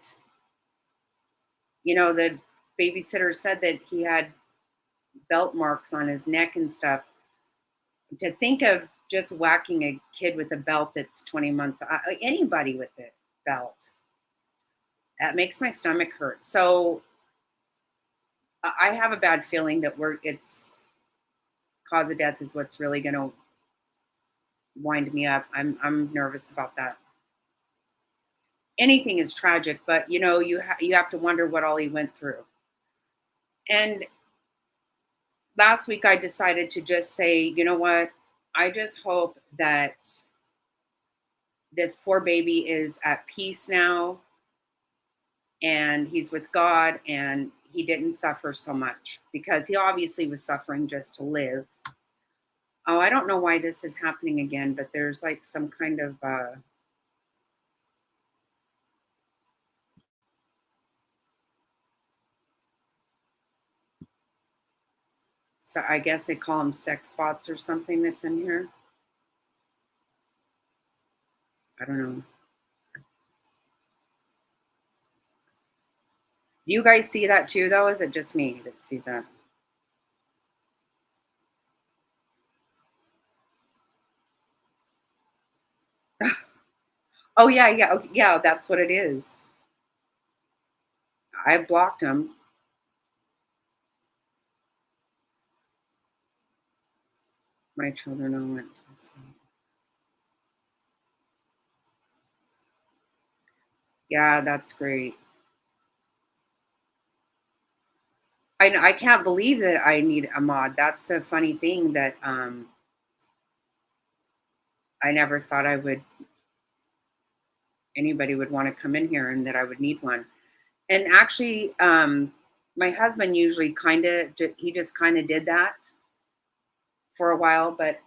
The babysitter said that he had belt marks on his neck and stuff. To think of just whacking a kid with a belt that's 20 months, anybody with a belt, that makes my stomach hurt. So I have a bad feeling that it's cause of death is what's really going to wind me up. I'm nervous about that. Anything is tragic, but you have to wonder what all he went through. And last week I decided to just say, you know what? I just hope that this poor baby is at peace now and he's with God and he didn't suffer so much because he obviously was suffering just to live. Oh, I don't know why this is happening again, but there's like some kind of so I guess they call them sex bots or something that's in here. I don't know. Do you guys see that too though? Is it just me that sees that? Oh yeah, yeah, yeah, that's what it is. I blocked him. My children all went to sleep. Yeah, that's great. I can't believe that I need a mod. That's a funny thing that I never thought anybody would want to come in here and that I would need one. And actually, my husband usually he just kind of did that for a while, but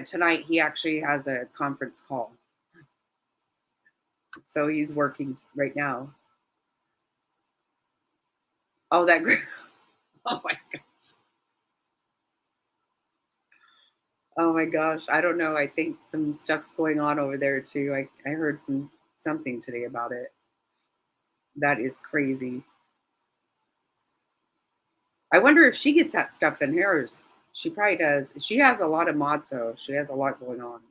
tonight he actually has a conference call, so he's working right now. Oh, that great! Oh my Oh my gosh, I don't know. I think some stuff's going on over there too. I heard something today about it. That is crazy. I wonder if she gets that stuff in hers. She probably does. She has a lot of mods though. She has a lot going on.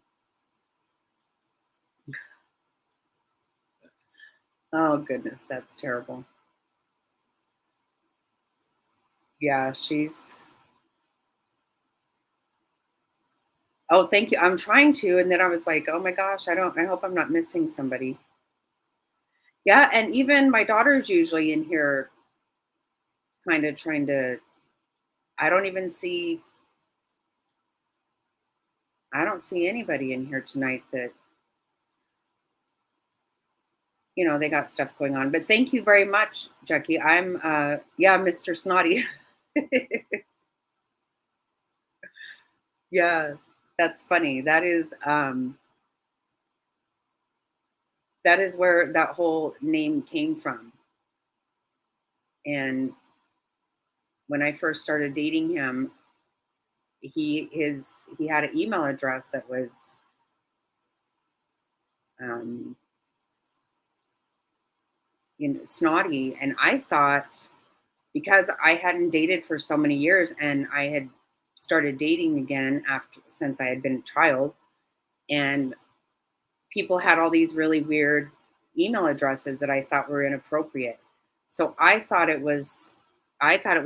Oh goodness, that's terrible. Yeah, she's. Oh, thank you. I'm trying to, and then I was like, oh my gosh, I don't. I hope I'm not missing somebody. Yeah, and even my daughter's usually in here, kind of trying to. I don't even see. I don't see anybody in here tonight that they got stuff going on. But thank you very much, Jackie. I'm yeah, Mr. Snotty. Yeah, that's funny. That is where that whole name came from. And when I first started dating him, he had an email address that was um snotty, and I thought because I hadn't dated for so many years and I had started dating again after since I had been a child, and people had all these really weird email addresses that I thought were inappropriate. So I thought it was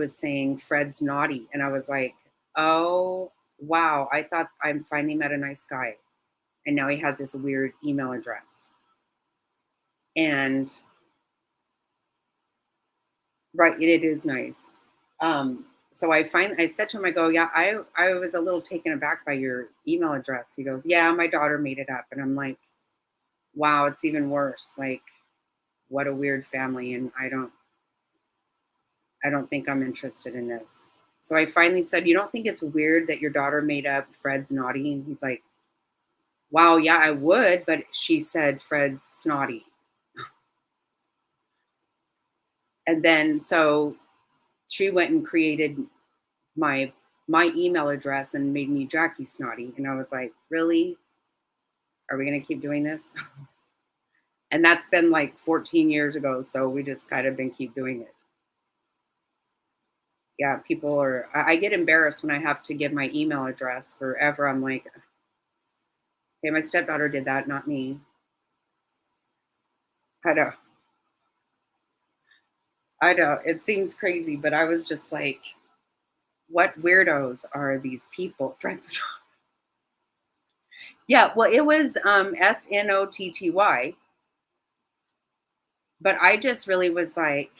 saying Fred's naughty, and I was like, "Oh, wow, I thought I finally met a nice guy." And now he has this weird email address. And right, it is nice. So I said to him, I go, yeah, I was a little taken aback by your email address. He goes, yeah, my daughter made it up. And I'm like, wow, it's even worse. Like, what a weird family. And I don't think I'm interested in this. So I finally said, you don't think it's weird that your daughter made up Fred's naughty? And he's like, wow, yeah, I would, but she said Fred's snotty. And then so she went and created my my email address and made me Jackie Snotty. And I was like, really? Are we gonna keep doing this? And that's been like 14 years ago. So we just kind of been keep doing it. Yeah, people are I get embarrassed when I have to give my email address forever. I'm like, hey, my stepdaughter did that, not me. I know. I know. It seems crazy, but I was just like, what weirdos are these people? Friends. Yeah, well, it was Snotty, but I just really was like,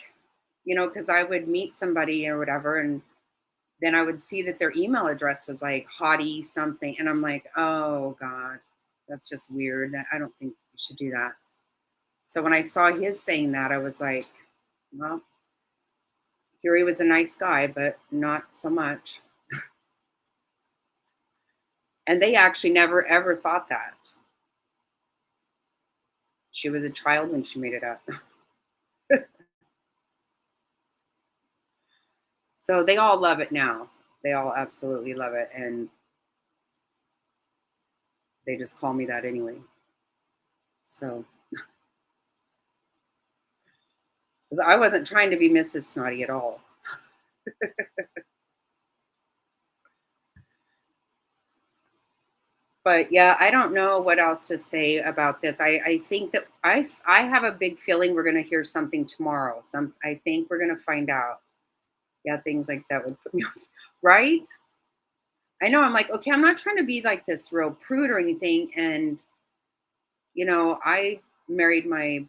because I would meet somebody or whatever, and then I would see that their email address was like hottie something, and I'm like, oh God, that's just weird. I don't think you should do that. So when I saw his saying that, I was like, well, here he was a nice guy, but not so much. And they actually never ever thought that. She was a child when she made it up. So they all love it now. They all absolutely love it. And they just call me that anyway. So 'cause I wasn't trying to be Mrs. Snotty at all. But yeah, I don't know what else to say about this. I think that I have a big feeling we're gonna hear something tomorrow. I think we're gonna find out. Yeah, things like that would put me off. Right? I know I'm like, okay, I'm not trying to be like this real prude or anything. And I married my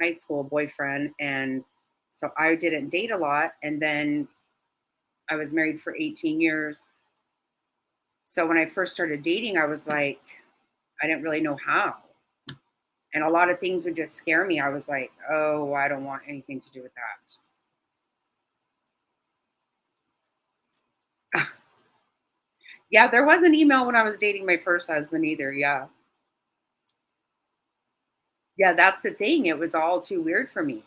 high school boyfriend, and so I didn't date a lot. And then I was married for 18 years. So when I first started dating, I was like, I didn't really know how. And a lot of things would just scare me. I was like, oh, I don't want anything to do with that. Yeah, there was an email when I was dating my first husband either. Yeah. Yeah, that's the thing. It was all too weird for me.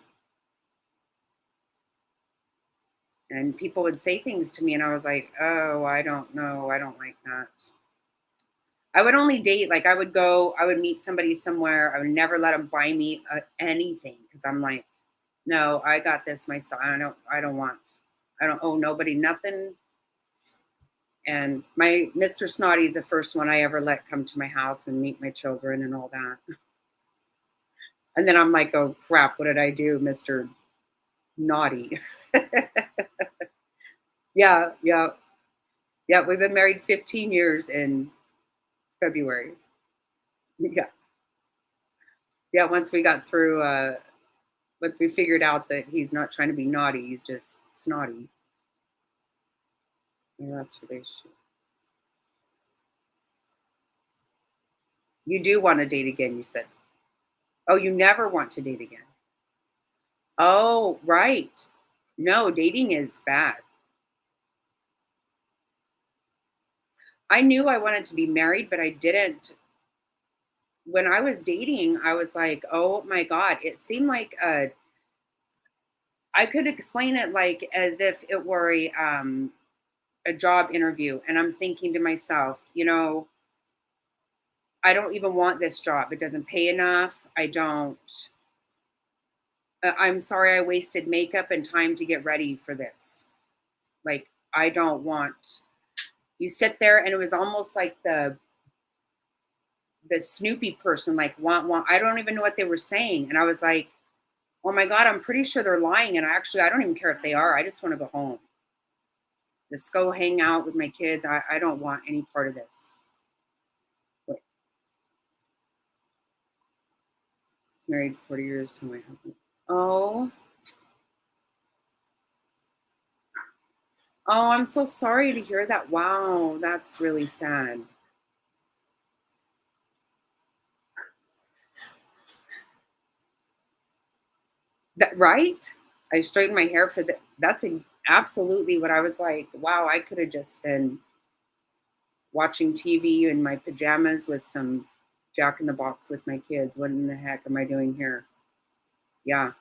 And people would say things to me, and I was like, oh, I don't know. I don't like that. I would only date, like, I would meet somebody somewhere. I would never let them buy me anything because I'm like, no, I got this myself. I don't owe nobody nothing. And my Mr. Snotty is the first one I ever let come to my house and meet my children and all that. And then I'm like, oh crap, what did I do, Mr. Naughty? Yeah, yeah, yeah. We've been married 15 years in February. Yeah, yeah. Once we figured out that he's not trying to be naughty, he's just snotty. Yeah, that's relationship. You do want to date again, you said. Oh, you never want to date again. Oh, right. No, dating is bad. I knew I wanted to be married, but I didn't. When I was dating, I was like, oh my God, it seemed like I could explain it like as if it were a job interview. And I'm thinking to myself, I don't even want this job. It doesn't pay enough. I'm sorry I wasted makeup and time to get ready for this. Like, I don't want, you sit there and it was almost like the Snoopy person, like, want. I don't even know what they were saying. And I was like, oh my God, I'm pretty sure they're lying. And I don't even care if they are. I just want to go home. Just go hang out with my kids. I don't want any part of this. But it's married 40 years to my husband. Oh, oh, I'm so sorry to hear that. Wow, that's really sad. That right? I straightened my hair for the. Absolutely what I was like. Wow, I could have just been watching TV in my pajamas with some Jack in the Box with my kids. What in the heck am I doing here? Yeah.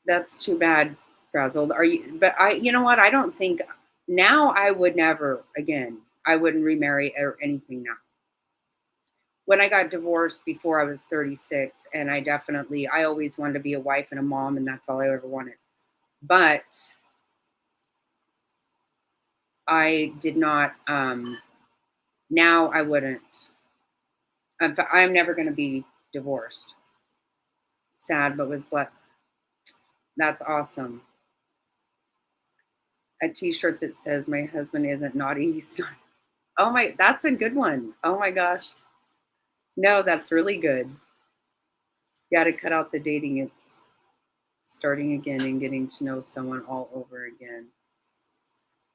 That's too bad, frazzled. Are you but you know what? I don't think now I would never again. I wouldn't remarry or anything now. When I got divorced before I was 36, and I always wanted to be a wife and a mom, and that's all I ever wanted. But I did not now I wouldn't. I'm never going to be divorced. Sad, but was blessed. That's awesome. A t-shirt that says my husband isn't naughty, he's not. Oh my, that's a good one. Oh my gosh. No, that's really good. You got to cut out the dating. It's starting again and getting to know someone all over again.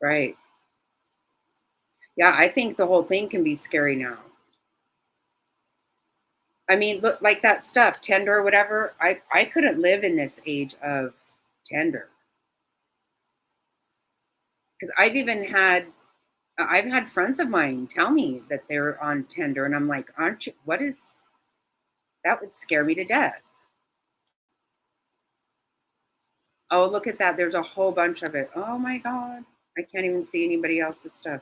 Right. Yeah, I think the whole thing can be scary now. I mean, look, like that stuff, Tinder or whatever. I couldn't live in this age of Tinder because I've had friends of mine tell me that they're on Tinder, and I'm like, aren't you? What is that? Would scare me to death. Oh, look at that. There's a whole bunch of it. Oh my God. I can't even see anybody else's stuff.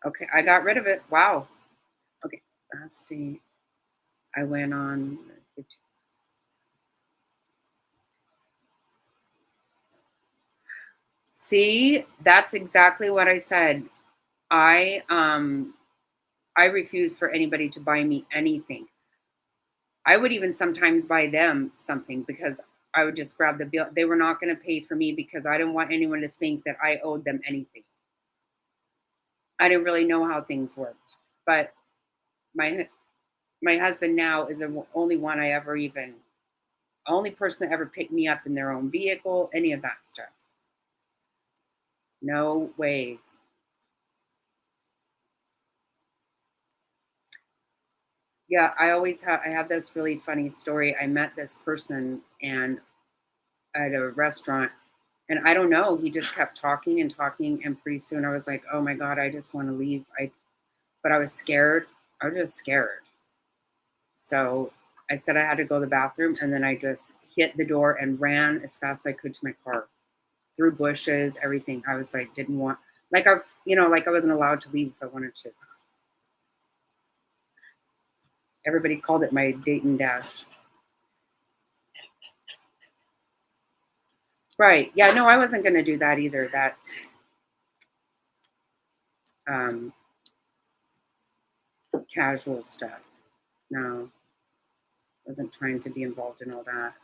Okay, I got rid of it. Wow. Okay, last day I went on. See, that's exactly what I said. I um I refuse for anybody to buy me anything. I would even sometimes buy them something because I would just grab the bill. They were not going to pay for me because I didn't want anyone to think that I owed them anything. I didn't really know how things worked. But my my husband now is the only one I ever even only person that ever picked me up in their own vehicle, any of that stuff. No way. Yeah, I have this really funny story. I met this person and at a restaurant and I don't know, he just kept talking and talking and pretty soon I was like, "Oh my god, I just want to leave." But I was scared. I was just scared. So I said I had to go to the bathroom and then I just hit the door and ran as fast as I could to my car. Through bushes, everything. I was like, didn't want like I've like I wasn't allowed to leave if I wanted to. Everybody called it my date and dash. Right. Yeah, no, I wasn't gonna do that either. That um casual stuff. No, wasn't trying to be involved in all that.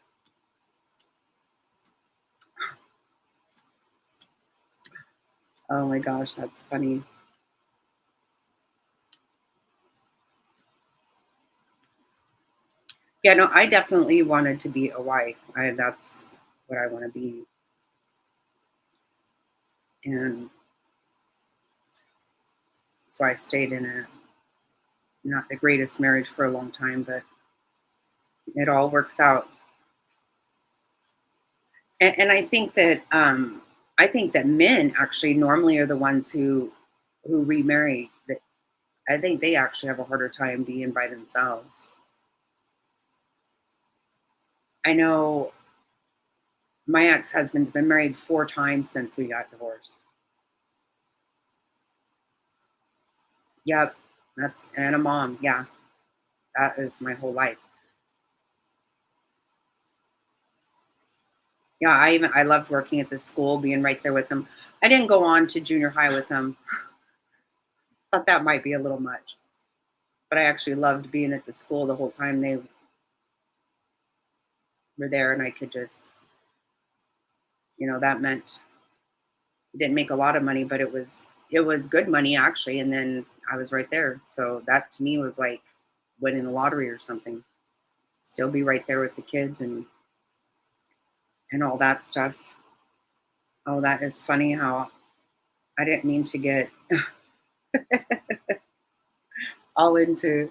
Oh my gosh, that's funny. Yeah, no, I definitely wanted to be a wife. That's what I want to be. And that's why I stayed in a not the greatest marriage for a long time, but it all works out. And I think that men actually normally are the ones who remarry. That I think they actually have a harder time being by themselves. I know my ex-husband's been married 4 times since we got divorced. Yep, that's and a mom. Yeah, that is my whole life. Yeah, I loved working at the school, being right there with them. I didn't go on to junior high with them. Thought that might be a little much, but I actually loved being at the school the whole time they were there, and I could just, that meant didn't make a lot of money, but it was good money actually. And then I was right there, so that to me was like winning the lottery or something. Still be right there with the kids and all that stuff. Oh, that is funny how I didn't mean to get all into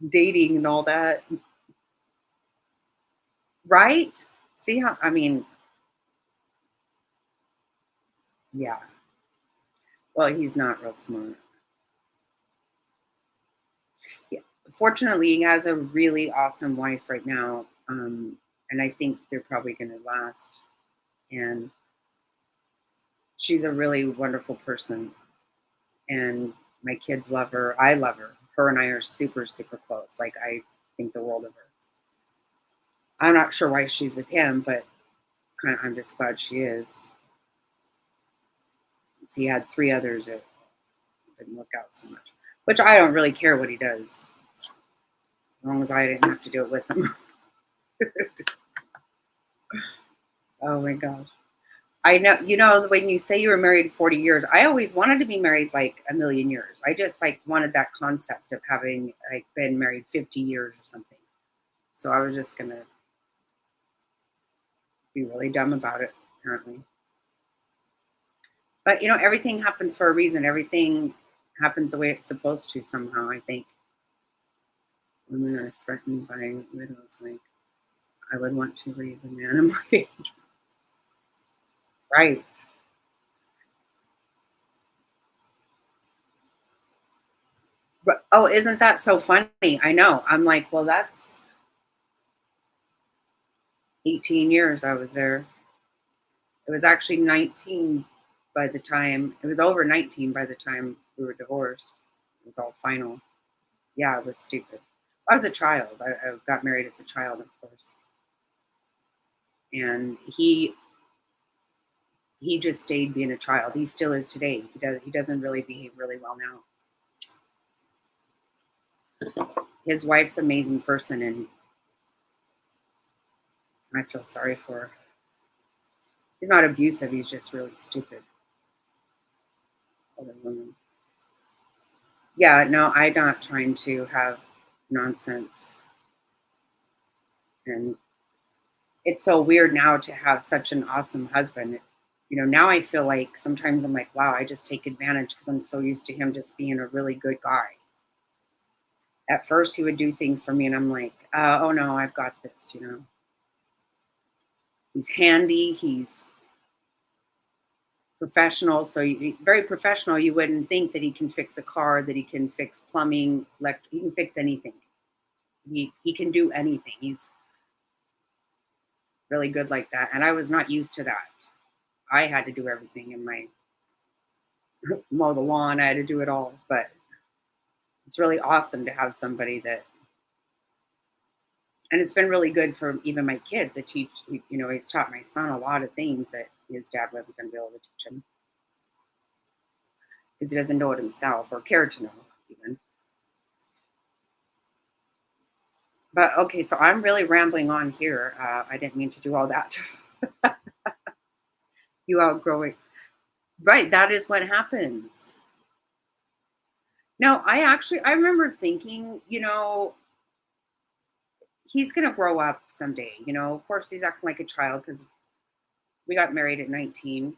dating and all that. Right? See how I mean, yeah. Well, he's not real smart. Yeah. Fortunately, he has a really awesome wife right now, and I think they're probably going to last. And she's a really wonderful person, and my kids love her. I love her. Her and I are super, super close. Like, I think the world of her. I'm not sure why she's with him, but I'm just glad she is. He had three others that didn't work out so much, which I don't really care what he does, as long as I didn't have to do it with him. Oh my gosh. I know, when you say you were married 40 years, I always wanted to be married like a million years. I just like wanted that concept of having like been married 50 years or something. So I was just gonna be really dumb about it, apparently. But everything happens for a reason. Everything happens the way it's supposed to somehow, I think. Women are threatened by widows. Like, I would want to raise a man in my age. Right. But, oh, isn't that so funny? I know. I'm like, well, that's 18 years I was there. It was actually 19 by the time, it was over 19 by the time we were divorced. It was all final. Yeah, it was stupid. I was a child. I got married as a child, of course. And he just stayed being a child. He still is today. He doesn't really behave really well now. His wife's an amazing person, and I feel sorry for her. He's not abusive, he's just really stupid. Other women. Yeah, no, I'm not trying to have nonsense. And it's so weird now to have such an awesome husband. Now I feel like sometimes I'm like, wow, I just take advantage because I'm so used to him just being a really good guy. At first, he would do things for me, and I'm like, oh no, I've got this. He's handy, he's professional, so very professional. You wouldn't think that he can fix a car, that he can fix plumbing, he can fix anything. He can do anything. He's really good like that, and I was not used to that. I had to do everything in my mow the lawn. I had to do it all, but it's really awesome to have somebody that, and it's been really good for even my kids. He's taught my son a lot of things that his dad wasn't going to be able to teach him because he doesn't know it himself or care to know even. But okay, so I'm really rambling on here. I didn't mean to do all that. You outgrow it. Right, that is what happens. No, I remember thinking, he's gonna grow up someday. Of course he's acting like a child because we got married at 19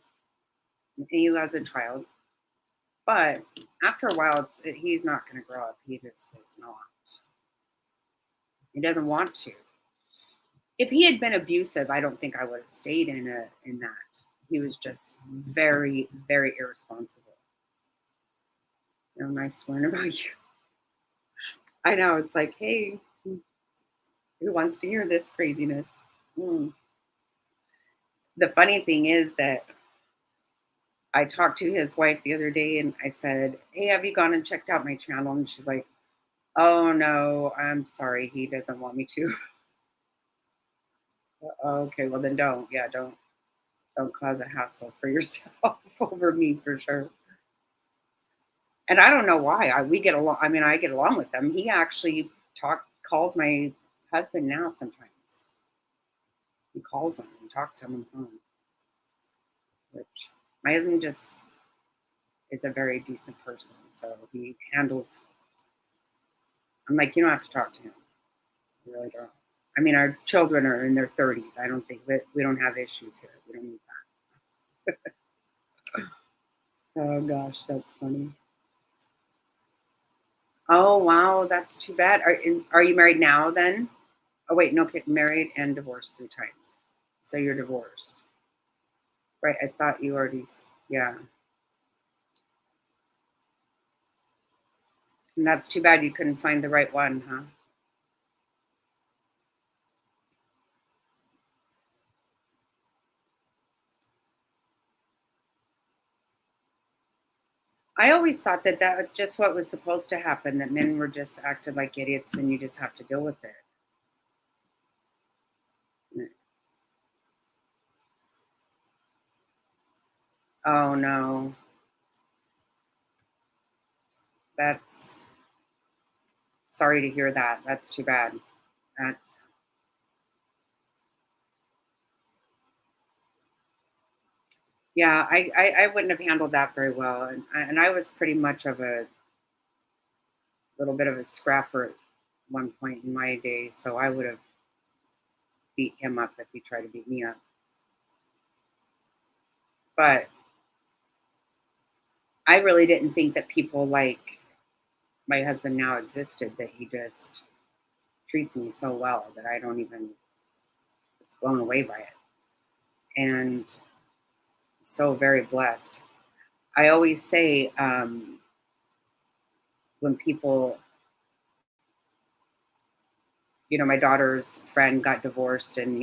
and he was a child. But after a while, he's not gonna grow up. He just is not. He doesn't want to. If he had been abusive, I don't think I would have stayed in that. He was just very, very irresponsible. Nice to learn about you. I know, it's like, hey, who wants to hear this craziness? Mm. The funny thing is that I talked to his wife the other day and I said, hey, have you gone and checked out my channel? And she's like, oh no, I'm sorry, he doesn't want me to. Okay, well then don't. Yeah, don't cause a hassle for yourself over me for sure. And I don't know why. We get along. I mean, I get along with them. He actually calls my husband now sometimes. He calls him and talks to him on the phone, which my husband just is a very decent person. So he handles. I'm like, you don't have to talk to him. You really don't. I mean, our children are in their 30s. I don't think we don't have issues here. We don't need that. Oh gosh, that's funny. Oh wow, that's too bad. Are you married now then? Oh wait, no, married and divorced 3 times. So you're divorced, right? I thought you already. Yeah. And that's too bad you couldn't find the right one, huh? I always thought that that was just what was supposed to happen, that men were just acted like idiots and you just have to deal with it. Oh no, that's sorry to hear that. That's too bad. That's yeah, I wouldn't have handled that very well, and I was pretty much of a little bit of a scrapper at one point in my day, so I would have beat him up if he tried to beat me up. But I really didn't think that people like my husband now existed, that he just treats me so well that I don't even was blown away by it. And so very blessed. I always say when people, my daughter's friend got divorced, and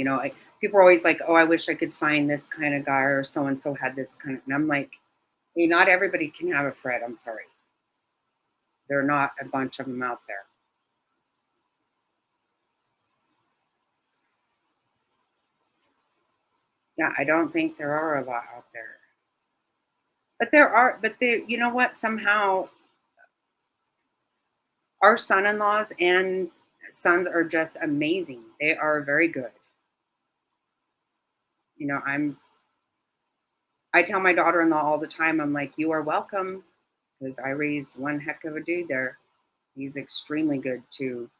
people are always like, "Oh, I wish I could find this kind of guy," or "So and so had this kind of," and I'm like, "Hey, not everybody can have a Fred. I'm sorry, there are not a bunch of them out there." Yeah, I don't think there are a lot out there, but there are. But there, you know what? Somehow, our son-in-laws and sons are just amazing. They are very good. I tell my daughter-in-law all the time, I'm like, "You are welcome," because I raised one heck of a dude there. He's extremely good too.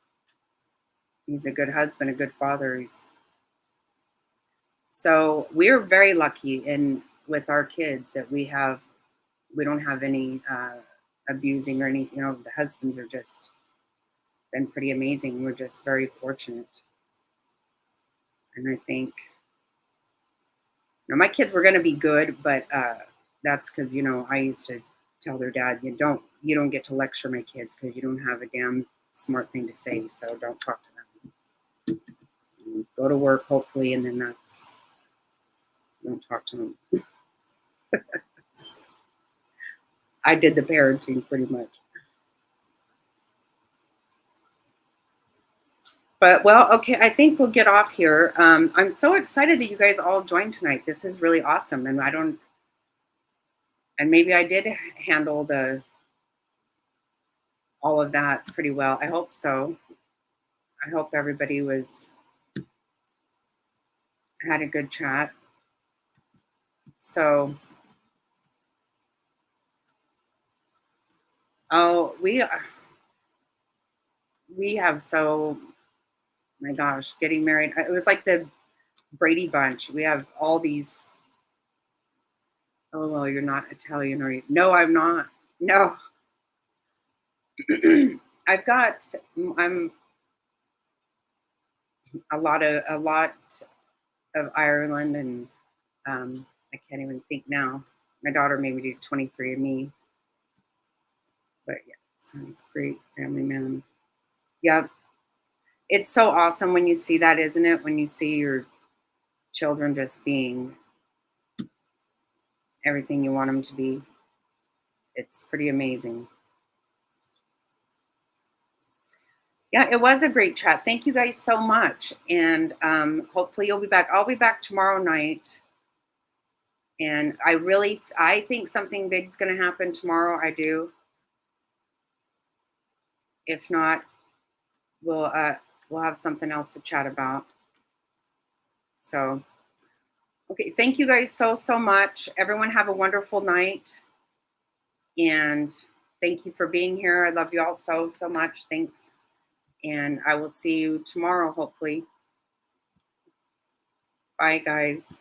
He's a good husband, a good father. So we're very lucky in with our kids that we don't have any abusing or anything. The husbands are just been pretty amazing. We're just very fortunate, and I think my kids were going to be good, but that's because I used to tell their dad, you don't get to lecture my kids because you don't have a damn smart thing to say, so don't talk to them. Go to work, hopefully, and then that's don't talk to them. I did the parenting pretty much. But well, okay, I think we'll get off here. I'm so excited that you guys all joined tonight. This is really awesome, and maybe I did handle the all of that pretty well. I hope so. I hope everybody was had a good chat. So, oh, we have so my gosh, getting married. It was like the Brady Bunch. We have all these. Oh well, you're not Italian, are you? No, I'm not. No, I've got. I'm a lot of Ireland, and I can't even think now. My daughter made me do 23andMe, but yeah, sounds great, family man. Yeah, it's so awesome when you see that, isn't it? When you see your children just being everything you want them to be, it's pretty amazing. Yeah, it was a great chat. Thank you guys so much, and hopefully you'll be back. I'll be back tomorrow night, and I think something big's going to happen tomorrow. I do. If not, we'll have something else to chat about. So, okay, thank you guys so much. Everyone have a wonderful night, and thank you for being here. I love you all so much. Thanks, and I will see you tomorrow hopefully. Bye guys.